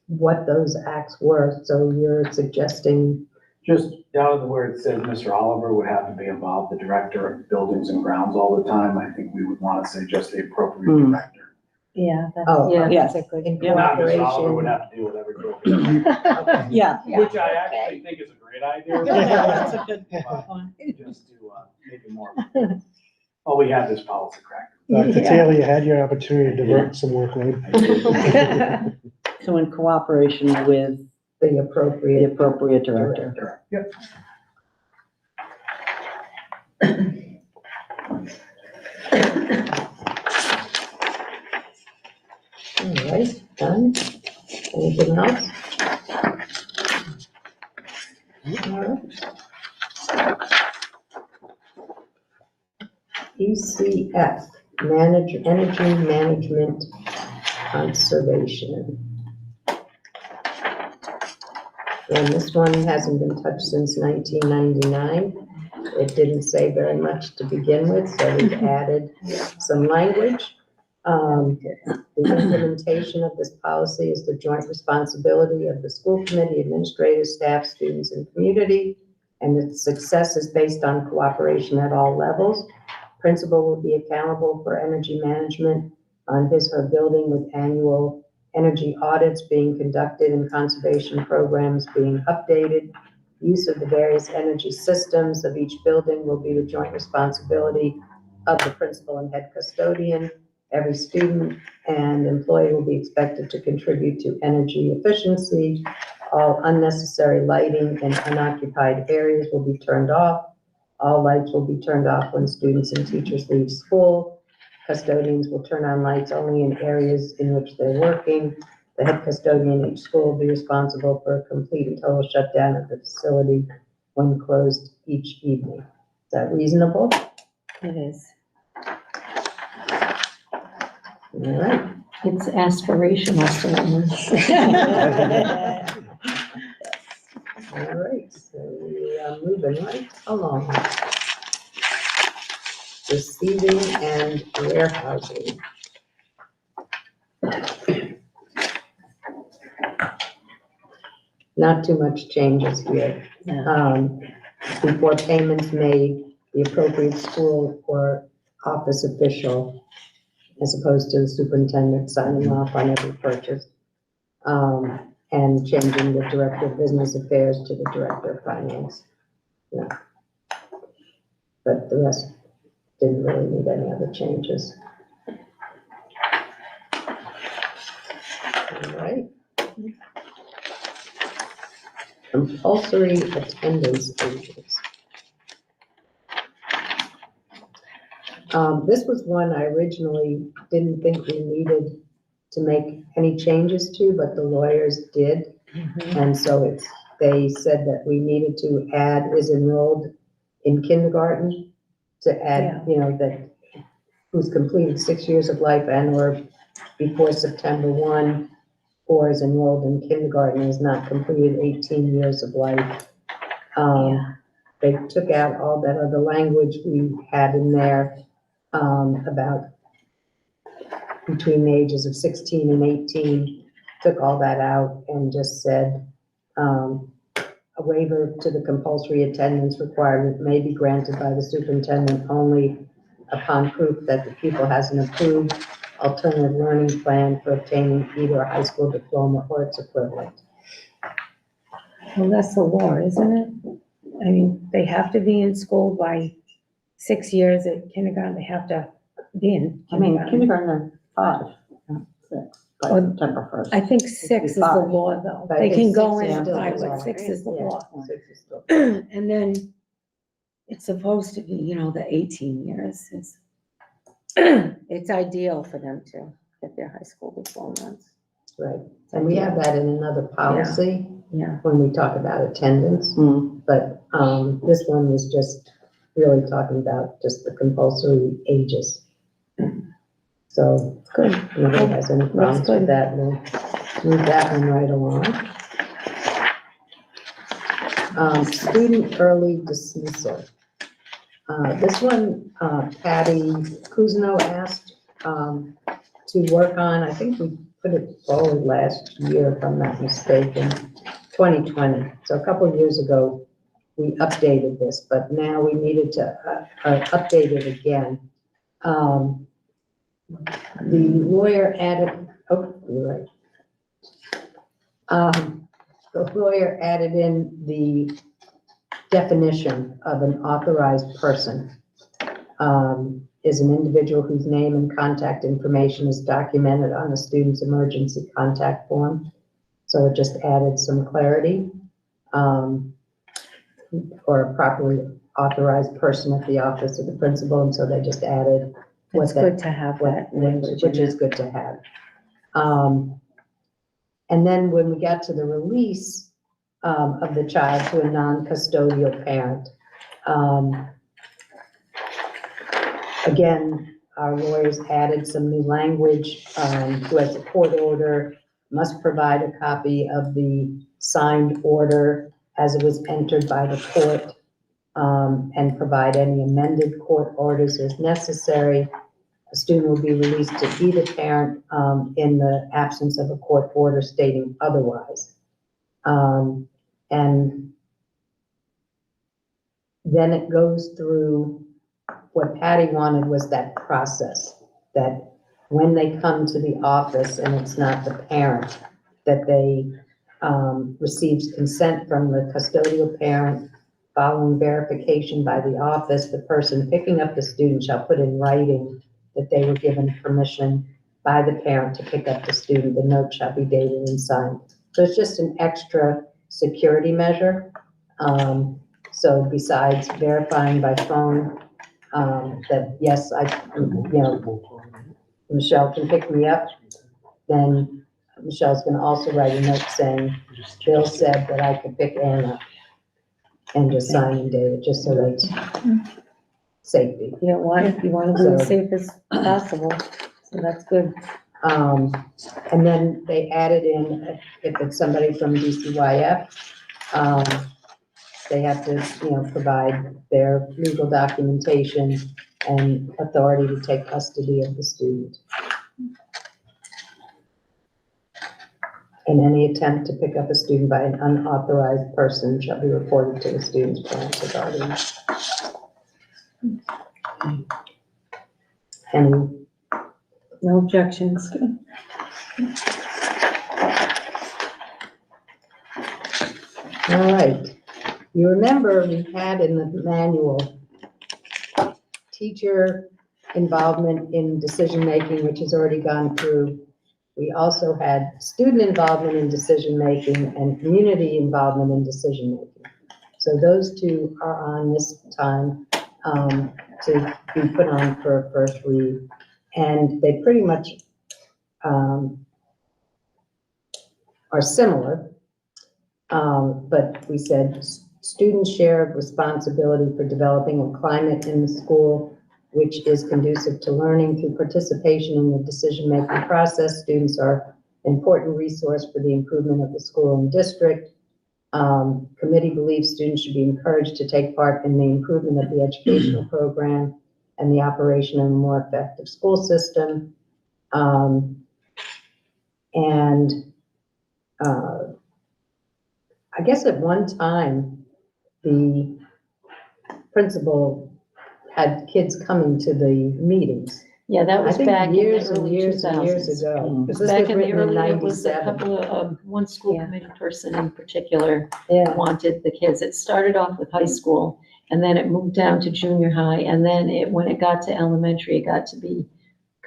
what those acts were, so you're suggesting, Just down to where it says Mr. Oliver would have to be involved, the director of buildings and grounds all the time. I think we would want to say just the appropriate director. Yeah, that's. oh, Yeah. Yes. that's a good. in Not Mr. Oliver would cooperation. have to deal with every broken. Yeah. Which I actually think is a great idea. That's a good But point. Just to make it more, oh, we have this policy cracked. Dr. Taylor, you had your opportunity to divert some workload. So in cooperation with The the appropriate. appropriate director. Yep. All right, done. Anything else? All right. ECF, energy management conservation. And this one hasn't been touched since 1999. It didn't say very much to begin with, so we've added some language. The implementation of this policy is the joint responsibility of the school committee, administrative staff, students, and community. And its success is based on cooperation at all levels. Principal will be accountable for energy management on his or her building, with annual energy audits being conducted and conservation programs being updated. Use of the various energy systems of each building will be the joint responsibility of the principal and head custodian. Every student and employee will be expected to contribute to energy efficiency. All unnecessary lighting in unoccupied areas will be turned off. All lights will be turned off when students and teachers leave school. Custodians will turn on lights only in areas in which they're working. The head custodian in each school will be responsible for a complete and total shutdown of the facility when closed each evening. Is that reasonable? It is. All right. It's aspirational, certainly. All right, so we are moving right along. Receiving and warehousing. Not too much changes here. Before payments made, the appropriate school or office official, as opposed to the superintendent signing off on every purchase. And changing the director of business affairs to the director of finance. Yeah. But the rest didn't really need any other changes. All right. Compulsory attendance ages. This was one I originally didn't think we needed to make any changes to, but the lawyers did. And so they said that we needed to add is enrolled in kindergarten, to add, that who's completed 6 years of life and or before September 1, or is enrolled in kindergarten and has not completed 18 years of life. They took out all that other language we had in there about between the ages of 16 and 18, took all that out and just said a waiver to the compulsory attendance requirement may be granted by the superintendent only upon proof that the pupil has an approved alternative learning plan for obtaining either a high school diploma or its equivalent. Well, that's the law, isn't it? I mean, they have to be in school by 6 years at kindergarten, they have to be in I mean, kindergarten. kindergarten, 5, not 6, by Oh, September 1st. I think 6 is the 5. law, though. But I They think can go 6 in is at still 5, the but law. 6 is the Yeah, law. 6 is still. And then it's supposed to be, the 18 years. It's ideal for them to get their high school diplomas. Right, and we have that in another policy Yeah. when we talk about attendance, Mm. but, this one was just really talking about just the compulsory ages. So, Good. if nobody has any problems good. with that, we'll move that one right along. Student early dismissal. This one, Patty Kuzno asked, to work on. I think we put it forward last year, if I'm not mistaken, 2020. So a couple of years ago, we updated this, but now we needed to update it again. The lawyer added, oh, you're right. The lawyer added in the definition of an authorized person. Is an individual whose name and contact information is documented on a student's emergency contact form. So it just added some clarity, for a properly authorized person at the office of the principal, and so they just added It's what good that, to have what, that language. which is good to have. And then when we got to the release, of the child to a non-custodial parent, again, our lawyers added some new language, who has a court order, must provide a copy of the signed order as it was entered by the court, and provide any amended court orders as necessary. A student will be released to either parent, in the absence of a court order stating otherwise. And then it goes through, what Patty wanted was that process, that when they come to the office and it's not the parent, that they receives consent from the custodial parent. Following verification by the office, the person picking up the student shall put in writing that they were given permission by the parent to pick up the student. The note shall be dated and signed. So it's just an extra security measure. So besides verifying by phone, that yes, Michelle can pick me up, then Michelle's gonna also write a note saying, Bill said that I could pick Ann up, and just sign and date it, just so that's safety. You want to be as safe as possible, so that's good. And then they added in, if it's somebody from DCYF, they have to, provide their legal documentation and authority to take custody of the student. And any attempt to pick up a student by an unauthorized person shall be reported to the student's parents or guardians. Any No objections. All right. You remember we had in the manual teacher involvement in decision-making, which has already gone through. We also had student involvement in decision-making and community involvement in decision-making. So those two are on this time, to be put on for a first read. And they pretty much, are similar. But we said students share of responsibility for developing a climate in the school which is conducive to learning. Through participation in the decision-making process, students are an important resource for the improvement of the school and district. Committee believes students should be encouraged to take part in the improvement of the educational program and the operation of a more effective school system. I guess at one time, the principal had kids coming to the meetings. Yeah, that I was think back in the years and early years and years 2000s. ago. Mm. Because this Back was in the written in early, it was a 97. couple of, one school Yeah. committee person in particular Yeah, wanted the kids. It started off with high school, and then it moved down to junior high, and then when it got to elementary, it got to be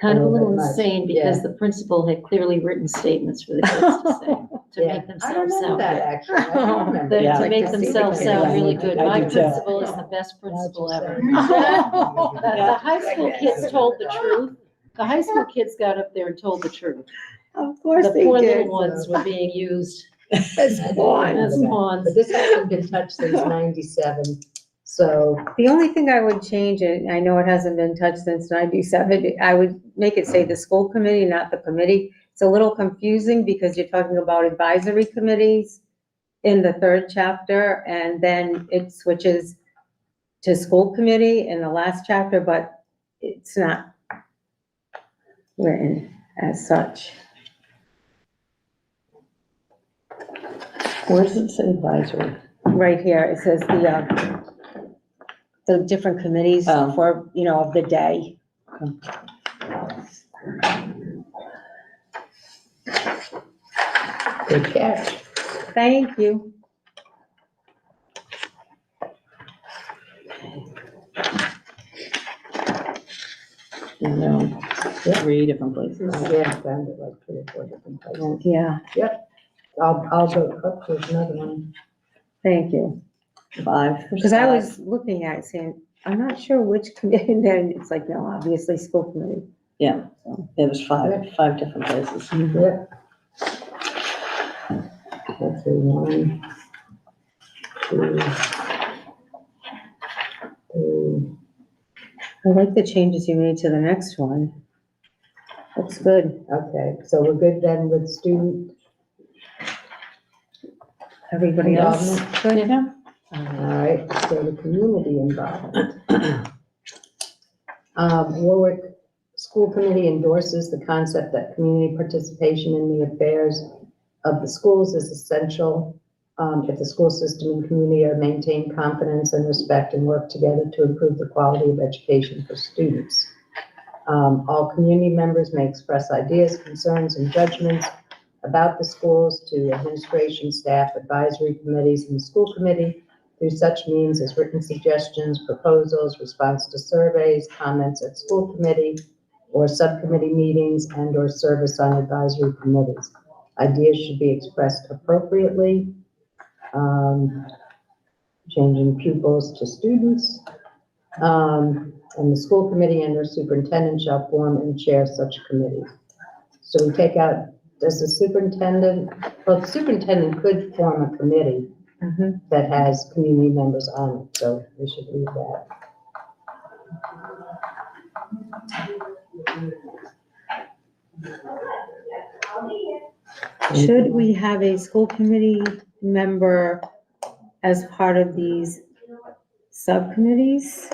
kind of a little bit much, insane, because the principal had clearly written statements for the kids to say, to yeah. make I themselves remember sound that, good. actually. I do remember. To Yeah. Like make to see the themselves kids. sound really Yeah, good. I My do too. principal is the best principal Why'd you ever. say The high school kids told the truth. The high school kids got up there and told the truth. Of course The they poor did. little ones were being used As I do remember as that. pawns. But this hasn't been touched since 97, so, The only thing I would change it, I know it hasn't been touched since 97, I would make it say the school committee, not the committee. It's a little confusing because you're talking about advisory committees in the third chapter, and then it switches to school committee in the last chapter, but it's not written as such. Where does it say advisory? Right here, it says the different committees Oh. for, of the day. good catch. Thank you. In three different places. Yeah, I found it like 3 or 4 different places. Yeah, I'll go up to another one. thank you. 5. Because I was looking at it saying, I'm not sure which committee, and then it's like, no, obviously school committee. Yeah, there was 5 different places. Yeah. Let's see, 1, 2, 3. I like the changes you made to the next one. Looks good. Okay, so we're good then with student Everybody else? involvement? Good? All right, let's go to community involvement. Warwick School Committee endorses the concept that community participation in the affairs of the schools is essential if the school system and community are maintain confidence and respect and work together to improve the quality of education for students. All community members may express ideas, concerns, and judgments about the schools to administration, staff, advisory committees, and the school committee through such means as written suggestions, proposals, response to surveys, comments at school committee or subcommittee meetings, and/or service on advisory committees. Ideas should be expressed appropriately, changing pupils to students. And the school committee and their superintendent shall form and chair such committees. So we take out, does the superintendent, well, the superintendent could form a committee Mhm. that has community members on it, so we should leave that. Should we have a school committee member as part of these subcommittees?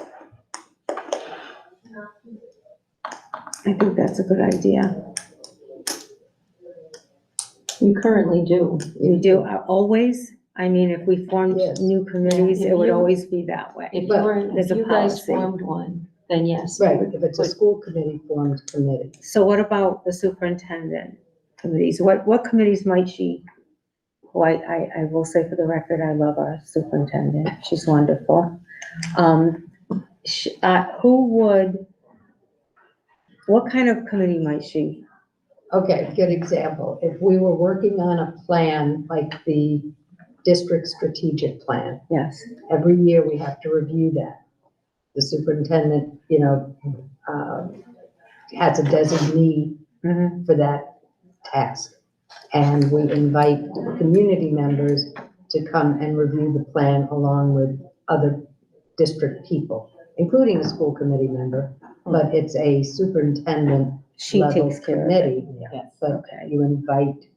I think that's a good idea. You currently do. We do always, I mean, if we formed Yes. new committees, Yeah, it would if you- always be that way. If you But were, there's if a you guys policy. formed one, then yes. you Right, would if it's a put- school committee formed committee. So what about the superintendent committees? What committees might she, well, I will say for the record, I love our superintendent. She's wonderful. What kind of committee might she? Okay, good example. If we were working on a plan like the district strategic plan, Yes. every year we have to review that. The superintendent, has a designee Mhm. for that task. And we invite community members to come and review the plan along with other district people, including a school committee member. But it's a superintendent She level takes care of it. committee, Yes. but Okay. you invite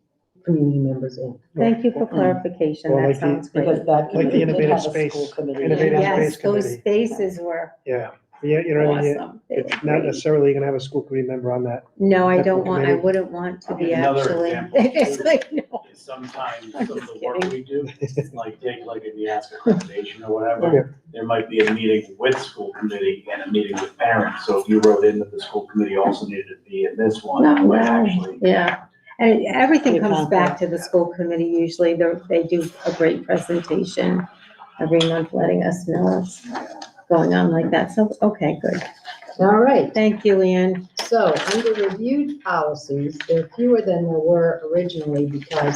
community members in. Thank you for clarification. Well, That like the- sounds great. Because that Like the committee did innovative have a space- school committee. innovative Yes, space those committee. spaces were Yeah, you know what I mean? awesome. They It's were not great. necessarily gonna have a school committee member on that. No, I Type of don't want, I committee. wouldn't want to I'll be give another actually. example. It's like, no. is sometimes some of the work we do, like take like a NIASC accreditation or whatever, there might be a meeting with school committee and a meeting with parents. So if you wrote in that the school committee also needed to be in this one, it might actually. Yeah, and everything Be comes back conflict. to the school committee usually. They do a great presentation every month, letting us know what's going on like that. So, okay, good. All right, Thank you, Ann. so under reviewed policies, there are fewer than there were originally because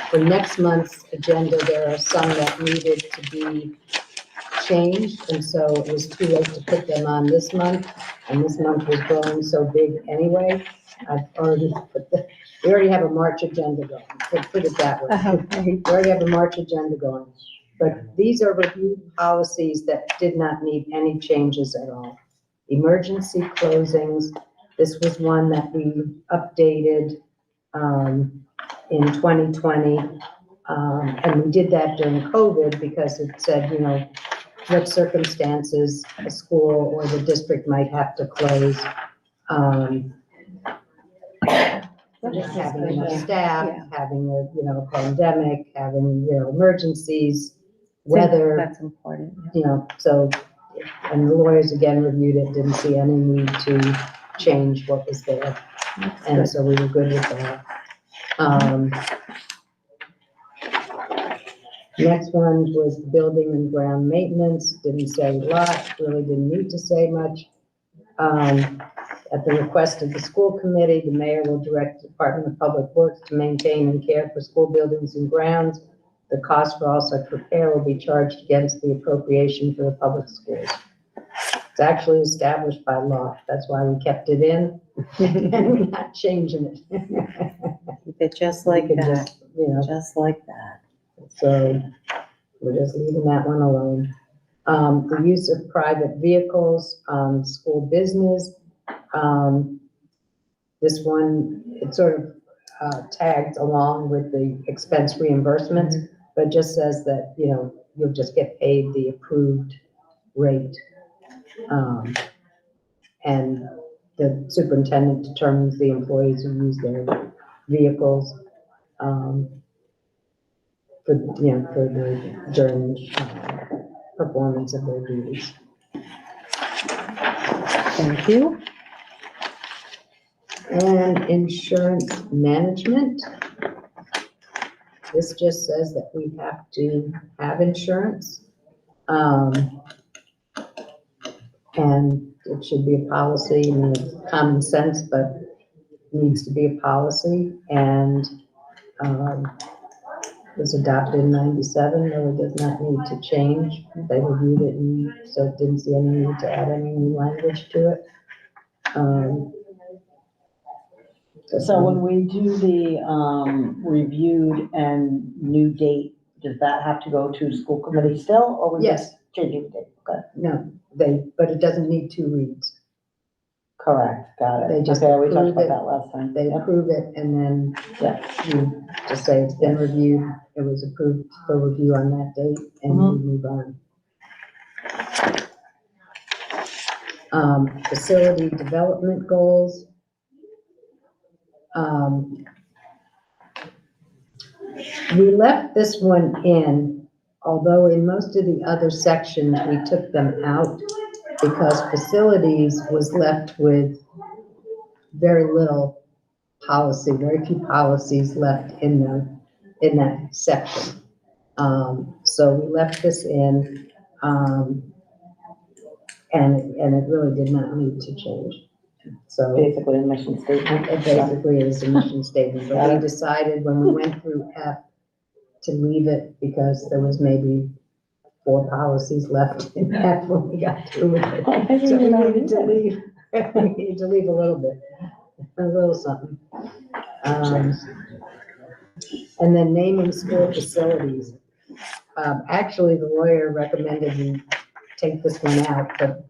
for next month's agenda, there are some that needed to be changed, and so it was too late to put them on this month, and this month was growing so big anyway. We already have a March agenda going, let's put it that way. We already have a March agenda going, but these are reviewed policies that did not need any changes at all. Emergency closings, this was one that we updated in 2020. And we did that during COVID because it said, you know, what circumstances a school or the district might have to close. Having enough staff, having a pandemic, having, emergencies, weather, That's important. so, and the lawyers again reviewed it, didn't see any need to change what was there. And so we were good with that. Next one was building and ground maintenance, didn't say a lot, really didn't need to say much. At the request of the school committee, the mayor will direct the Department of Public Works to maintain and care for school buildings and grounds. The cost for all such repair will be charged against the appropriation for the public schools. It's actually established by law, that's why we kept it in, and we're not changing it. Keep it just like We could that, just, just like that. So we're just leaving that one alone. The use of private vehicles, school business. This one, it sort of tagged along with the expense reimbursements, but just says that, you'll just get paid the approved rate. And the superintendent determines the employees who use their vehicles. For the, during performance of their duties. Thank you. And insurance management. This just says that we have to have insurance. And it should be a policy, it's common sense, but needs to be a policy. And, was adopted in 97, really does not need to change. They reviewed it and so didn't see any need to add any new language to it. So when we do the, reviewed and new date, does that have to go to school committee still, or we Yes. just changing the date? Okay, No, but it doesn't need two reads. correct, got it. They just Okay, we talked approve about it. that last time. They Yep. approve it and then Yeah. you just say it's been reviewed, it was approved for review on that date, and we move on. Facility development goals. We left this one in, although in most of the other sections, we took them out because facilities was left with very little policy, very few policies left in that section. So we left this in, and it really did not need to change. So Basically, a mission statement. it basically is a mission statement, but Got we it. decided when we went through F to leave it because there was maybe 4 policies left in F when we got through with it. So we needed to leave, we needed to leave a little bit, a little something. And then naming school facilities. Actually, the lawyer recommended we take this one out, but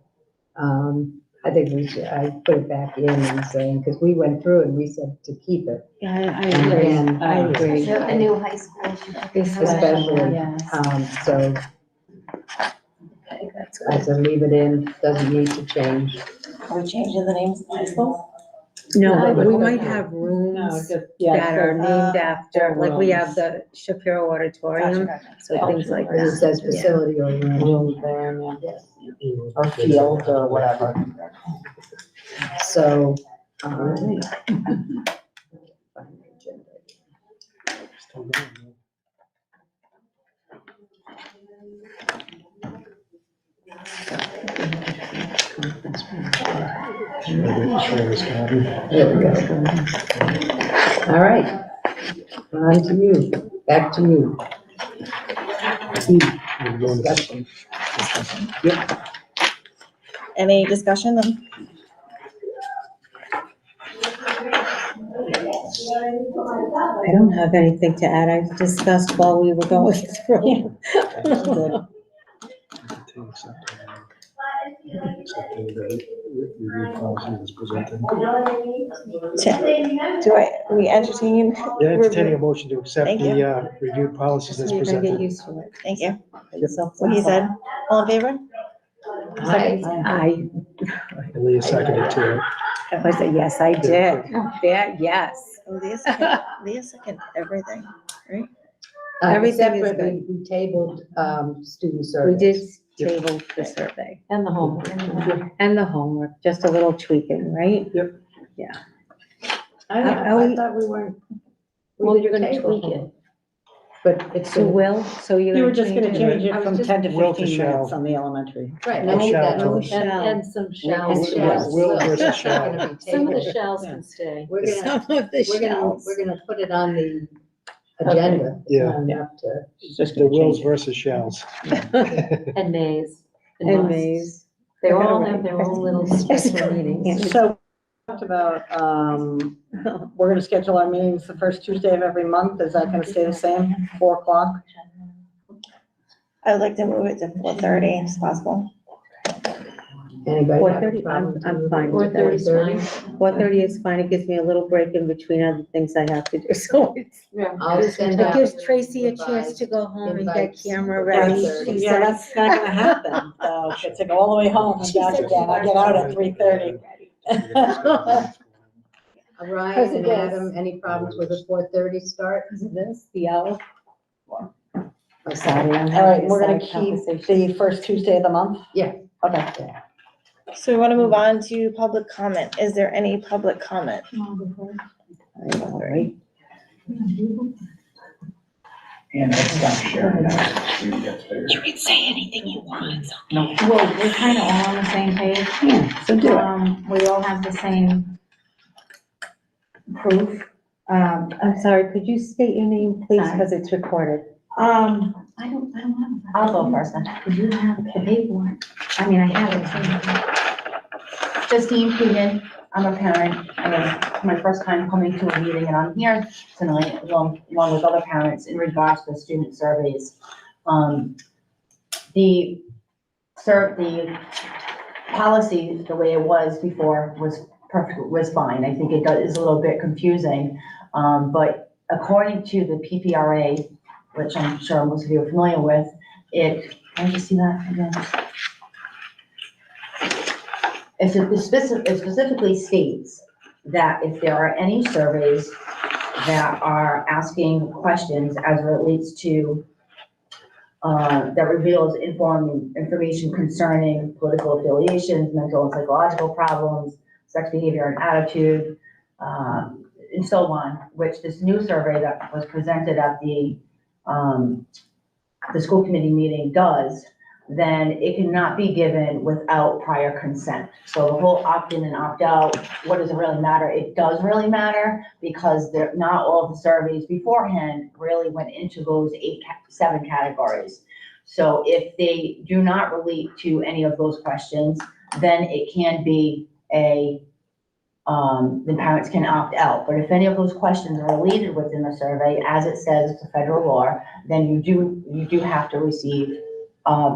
I think I put it back in and saying, because we went through and we said to keep it. Yeah, I And agree. then, I agree. So the new high school. especially, so Okay, that's I good. said leave it in, doesn't need to change. Are we changing the names of the high schools? No, No, we no, might no. have No, rooms just, yeah. that are named after, like we have rooms. the Shapiro Gotcha, Auditorium, gotcha. so things like When it that. says facility or room. Rooms there, yeah. Or fields or whatever. So, Still going, though. Share this copy. there we go. All right. On to you. Back to you. We're going to- Discussion. Any discussion? I don't have anything to add, I discussed while we were going through. Accepting the review policy as presented. Do we entertain? Yeah, entertaining a motion to accept Thank you. the reviewed policies as So you're gonna get presented. used to it. Thank you. So What he said. All in favor? I And Leah seconded to it. was, yes, I did. Yeah, yes. Oh, Leah second everything. Everything is Separate, good. we tabled, student We surveys. did table the survey And the homework. and the homework, just a little tweaking, right? I thought we weren't. we Well, did you're gonna table tweak it. them. But it's. So will, so you're You were gonna just gonna change I it was from just- 10 to Will to 15 minutes shall. on the elementary. Right, No no, shall that, no to- shall. And some And shells. shells. Will versus That's shall. gonna be Some of the tabled. shells Yeah. can stay. We're gonna, Some of the shells. we're gonna put it on the agenda. It's Yeah. not enough to. It's just The gonna wills change it. versus shells. And mays. And musts. maze. They I gotta all write. have their own little special meanings. So, we talked about, we're gonna schedule our meetings the first Tuesday of every month. Is that gonna stay the same, 4 o'clock? I would like to move it to 4:30 if possible. Anybody have a 4:30, problem? I'm fine Four with thirty is 4:30? fine. 4:30 is fine, it gives me a little break in between other things I have to do, so it's, I'll send it out gives the Tracy a chance to go home and get invites camera for ready. 4:30. She Yeah, said, that's not gonna happen, though. It's like all the way home and back again. I get out at 3:30. Ryan and Adam, any problems with a 4:30 start? is it this, the hour? Okay. Sorry, I'm All right, having a we're gonna side keep conversation. the first Tuesday of the month? Yeah. Okay. So we want to move on to public comment. Is there any public comment? Right. And that's not sharing that. You can say anything you want. Well, we're kind of all on the same page. So do it. We all have the same proof. I'm sorry, could you state your name, please, because it's recorded? I don't have. I'll go first then. You have the paperwork. I mean, I have it. Justine Keegan, I'm a parent. It's my first time coming to a meeting and I'm here tonight along with other parents in regards to the student surveys. The policy, the way it was before was perfect, was fine. I think it is a little bit confusing. But according to the PPRA, which I'm sure most of you are familiar with, can you see that again? It specifically states that if there are any surveys that are asking questions as it relates to, that reveals information concerning political affiliations, mental and psychological problems, sex behavior and attitude, and so on, which this new survey that was presented at the school committee meeting does, then it cannot be given without prior consent. So the whole opt-in and opt-out, what does it really matter? It does really matter because not all of the surveys beforehand really went into those 7 categories. So if they do not relate to any of those questions, then it can be the parents can opt out. But if any of those questions are related within the survey, as it says, it's a federal law, then you do have to receive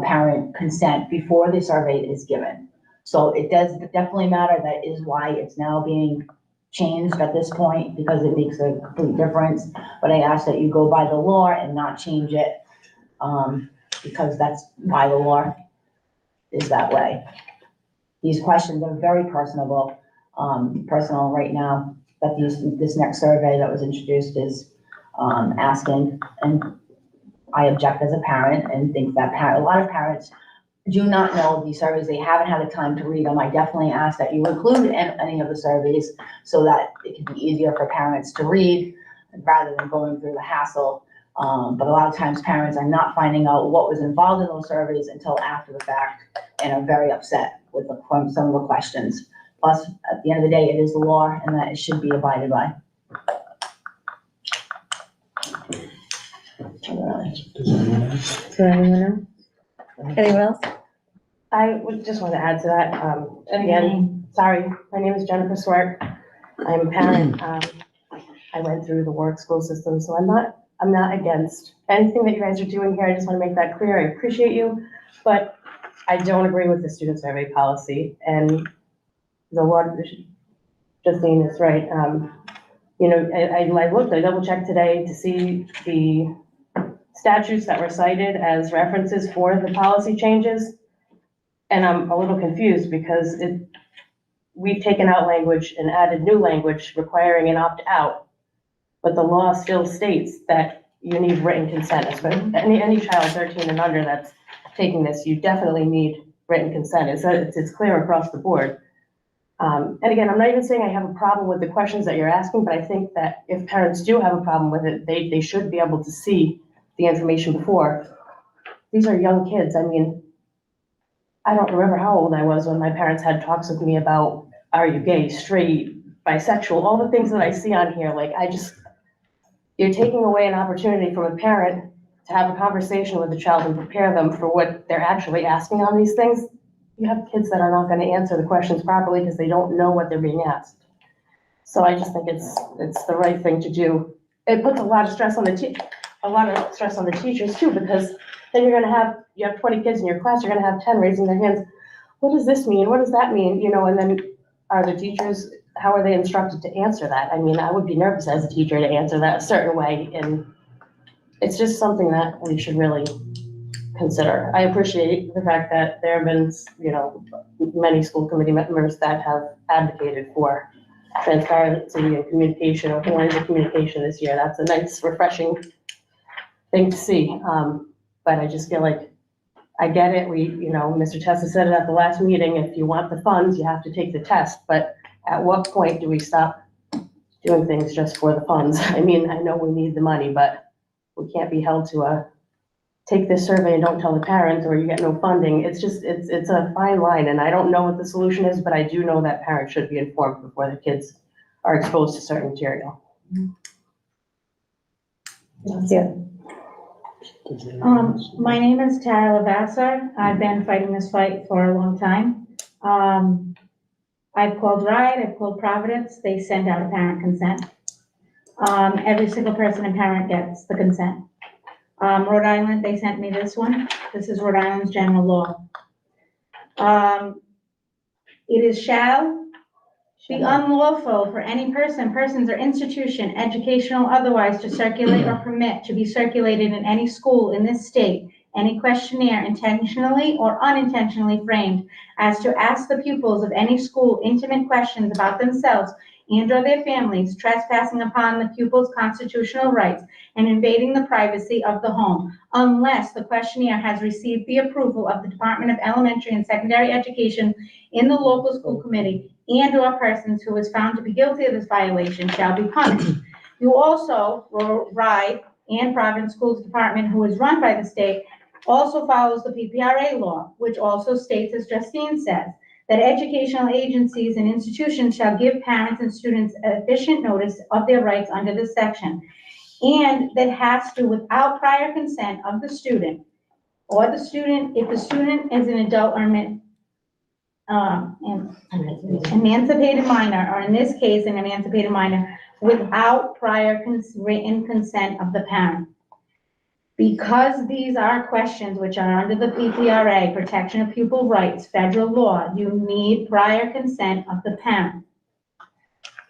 parent consent before the survey is given. So it does definitely matter. That is why it's now being changed at this point, because it makes a complete difference. But I ask that you go by the law and not change it, because that's why the law is that way. These questions are very personable. personal right now that this next survey that was introduced is, asking, and I object as a parent and think that a lot of parents do not know these surveys. They haven't had the time to read them. I definitely ask that you include any of the surveys so that it can be easier for parents to read rather than going through the hassle. But a lot of times parents are not finding out what was involved in those surveys until after the fact and are very upset with some of the questions. Plus, at the end of the day, it is the law and that it should be abided by. Is there anyone else? Anyone else? I would just want to add to that, and again, sorry, my name is Jennifer Swart. I'm a parent. I went through the Warwick school system, so I'm not against anything that you guys are doing here. I just want to make that clear. I appreciate you, but I don't agree with the student survey policy. And the one, Justine is right. You know, I looked, I double checked today to see the statutes that were cited as references for the policy changes. And I'm a little confused because we've taken out language and added new language requiring an opt-out, but the law still states that you need written consent. Especially any child 13 and under that's taking this, you definitely need written consent. It's clear across the board. And again, I'm not even saying I have a problem with the questions that you're asking, but I think that if parents do have a problem with it, they should be able to see the information before. These are young kids. I mean, I don't remember how old I was when my parents had talks with me about, are you gay, straight, bisexual, all the things that I see on here. Like, you're taking away an opportunity from a parent to have a conversation with the child and prepare them for what they're actually asking on these things. You have kids that are not going to answer the questions properly because they don't know what they're being asked. So I just think it's the right thing to do. It puts a lot of stress on the teachers too, because then you have 20 kids in your class, you're going to have 10 raising their hands. What does this mean? What does that mean? You know, and then are the teachers, how are they instructed to answer that? I mean, I would be nervous as a teacher to answer that a certain way. And it's just something that we should really consider. I appreciate the fact that there have been, you know, many school committee members that have advocated for transparency and communication, open lines of communication this year. That's a nice, refreshing thing to see. But I just feel like I get it. You know, Mr. Testa said it at the last meeting, if you want the funds, you have to take the test. But at what point do we stop doing things just for the funds? I mean, I know we need the money, but we can't be held to take this survey and don't tell the parents or you get no funding. It's just, it's a fine line, and I don't know what the solution is, but I do know that parents should be informed before their kids are exposed to certain material. Yeah. My name is Tara Lavasser. I've been fighting this fight for a long time. I've called RIDE, I've called Providence. They send out a parent consent. Every single person and parent gets the consent. Rhode Island, they sent me this one. This is Rhode Island's general law. It is shall be unlawful for any persons or institution, educational otherwise, to circulate or permit to be circulated in any school in this state any questionnaire intentionally or unintentionally framed as to ask the pupils of any school intimate questions about themselves and or their families, trespassing upon the pupils' constitutional rights and invading the privacy of the home, unless the questionnaire has received the approval of the Department of Elementary and Secondary Education in the local school committee, and or persons who is found to be guilty of this violation shall be punished. You also, RIDE and Providence Schools Department, who is run by the state, also follows the PPRA law, which also states, as Justine says, that educational agencies and institutions shall give parents and students efficient notice of their rights under this section. And that has to, without prior consent of the student, or the student, if the student is an adult or emancipated minor, or in this case, an emancipated minor, without prior written consent of the parent. Because these are questions which are under the PPRA, Protection of Pupil Rights, federal law, you need prior consent of the parent.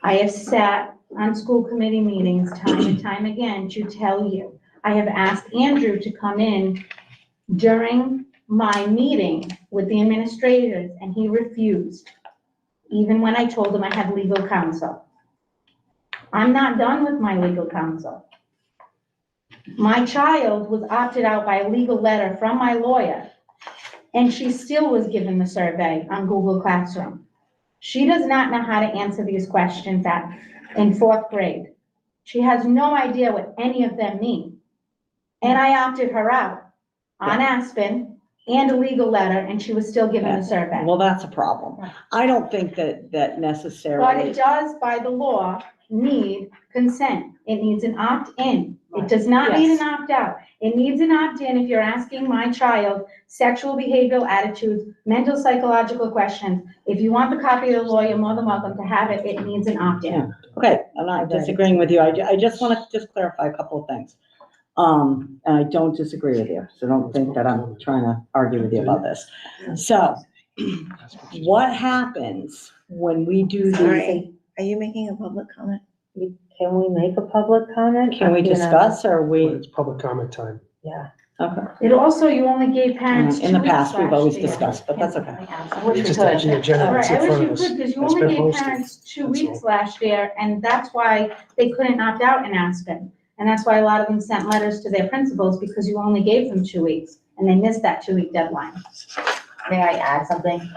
I have sat on school committee meetings time and time again to tell you. I have asked Andrew to come in during my meeting with the administrators, and he refused. even when I told him I had legal counsel. I'm not done with my legal counsel. My child was opted out by a legal letter from my lawyer, and she still was given the survey on Google Classroom. She does not know how to answer these questions in fourth grade. She has no idea what any of them mean. And I opted her out on Aspen and a legal letter, and she was still given the survey. Well, that's a problem. I don't think that But it necessarily, does, by the law, need consent. It needs an opt-in. It does not need an opt-out. It needs an opt-in if you're asking my child sexual behavioral attitudes, mental psychological questions. If you want the copy of the law, you're more than welcome to have it. It needs an opt-in. okay, I'm not disagreeing with you. I just want to just clarify a couple of things. And I don't disagree with you, so don't think that I'm trying to argue with you about this. So what happens when we do these? Sorry, are you making a public comment? Can we make a public comment? Can we discuss, or Well, we, it's public comment time. okay. It also, you only gave parents 2 In the weeks past, we've last always year. discussed, but that's okay. I wish we Just could. the agenda Right, that's I in wish front you of us. could, because you That's only been gave posted. parents 2 That's weeks all. last year, and that's why they couldn't opt out in Aspen. And that's why a lot of them sent letters to their principals, because you only gave them 2 weeks, and they missed that 2-week deadline. May I add something?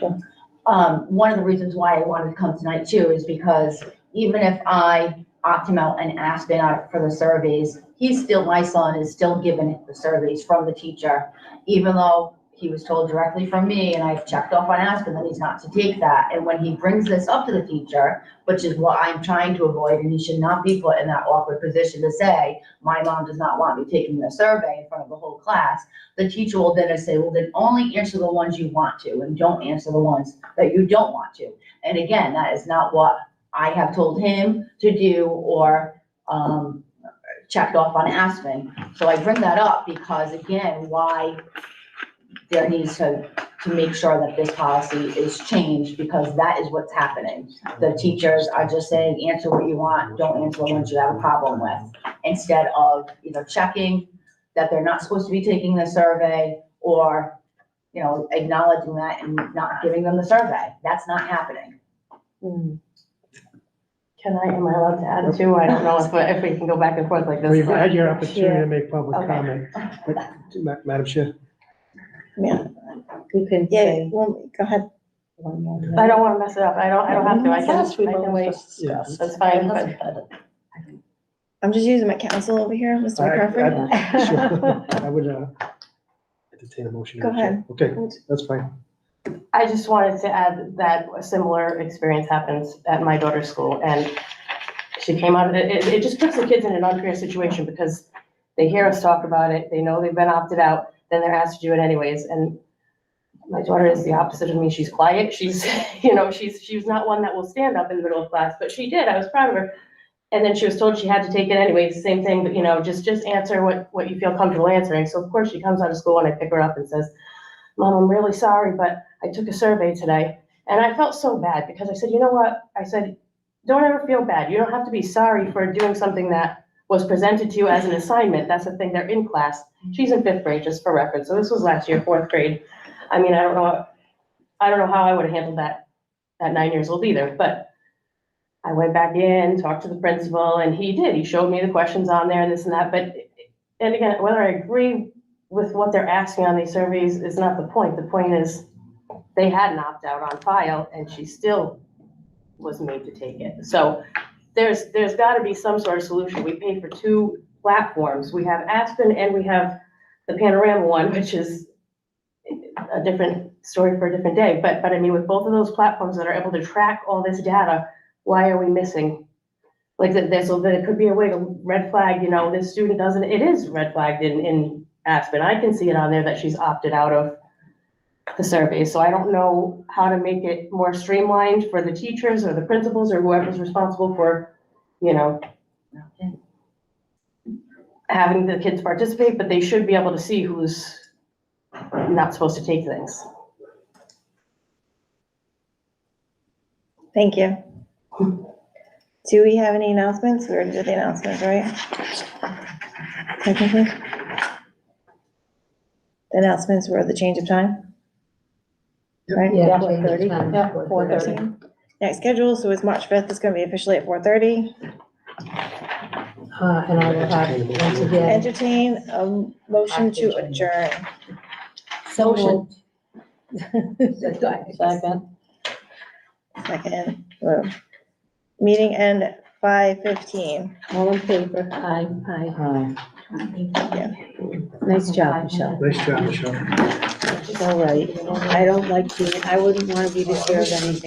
Sure. One of the reasons why I wanted to come tonight too is because even if I opt him out and Aspen out for the surveys, my son is still given the surveys from the teacher, even though he was told directly from me, and I've checked off on Aspen that he's not to take that. And when he brings this up to the teacher, which is what I'm trying to avoid, and he should not be put in that awkward position to say, my mom does not want me taking the survey in front of the whole class, the teacher will then say, well, then only answer the ones you want to, and don't answer the ones that you don't want to. And again, that is not what I have told him to do or checked off on Aspen. So I bring that up because, again, why there needs to make sure that this policy is changed, because that is what's happening. The teachers are just saying, answer what you want, don't answer the ones you have a problem with, instead of either checking that they're not supposed to be taking the survey, or, acknowledging that and not giving them the survey. That's not happening. Am I allowed to add too? I don't know if we can go back and forth like this. Well, you've had your but- opportunity to make public Okay. comment. Madam Chair? You can Yeah, say well, go ahead. one more. I don't want to mess it up. I don't have to. I can wait. Yeah. That's fine, but I'm just using my counsel over here, Mr. McCaffrey. Sure. I would entertain a motion. Go ahead. Okay, that's fine. I just wanted to add that a similar experience happens at my daughter's school, and she came out of it. It just puts the kids in an unfair situation, because they hear us talk about it, they know they've been opted out, then they're asked to do it anyways. And my daughter is the opposite of me. She's quiet. She's not one that will stand up in the middle of class, but she did. I was proud of her. And then she was told she had to take it anyways, same thing, but just answer what you feel comfortable answering. So of course she comes out of school and I pick her up and says, Mom, I'm really sorry, but I took a survey today. And I felt so bad, because I said, you know what? I said, don't ever feel bad. You don't have to be sorry for doing something that was presented to you as an assignment. That's the thing, they're in class. She's in 5th grade, just for reference. So this was last year, 4th grade. I mean, I don't know how I would have handled that at 9 years old either, but I went back in, talked to the principal, and he showed me the questions on there and this and that. But, and again, whether I agree with what they're asking on these surveys is not the point. The point is they had an opt-out on file, and she still was made to take it. So there's got to be some sort of solution. We pay for 2 platforms. We have Aspen and we have the Panorama one, which is a different story for a different day. But I mean, with both of those platforms that are able to track all this data, why are we missing? Like so there could be a way to red flag, this student doesn't, it is red flagged in Aspen. I can see it on there that she's opted out of the survey. So I don't know how to make it more streamlined for the teachers or the principals or whoever's responsible for, having the kids participate, but they should be able to see who's not supposed to take things. Thank you. Do we have any announcements? We already did the announcements, right? Technically? The announcements were the change of time? right? Yeah, Yeah, change the 4:30. time. Yeah, 4:30. Next schedule, so it's March 5th, it's gonna be officially at 4:30. And I will have, once again, Entertain a motion to adjourn. social. Second. Second, meeting end at 5:15. All in favor? Aye. Aye. Nice job, Michelle. Nice job, Michelle. All right. I don't like being, I wouldn't want to be the chair of anything.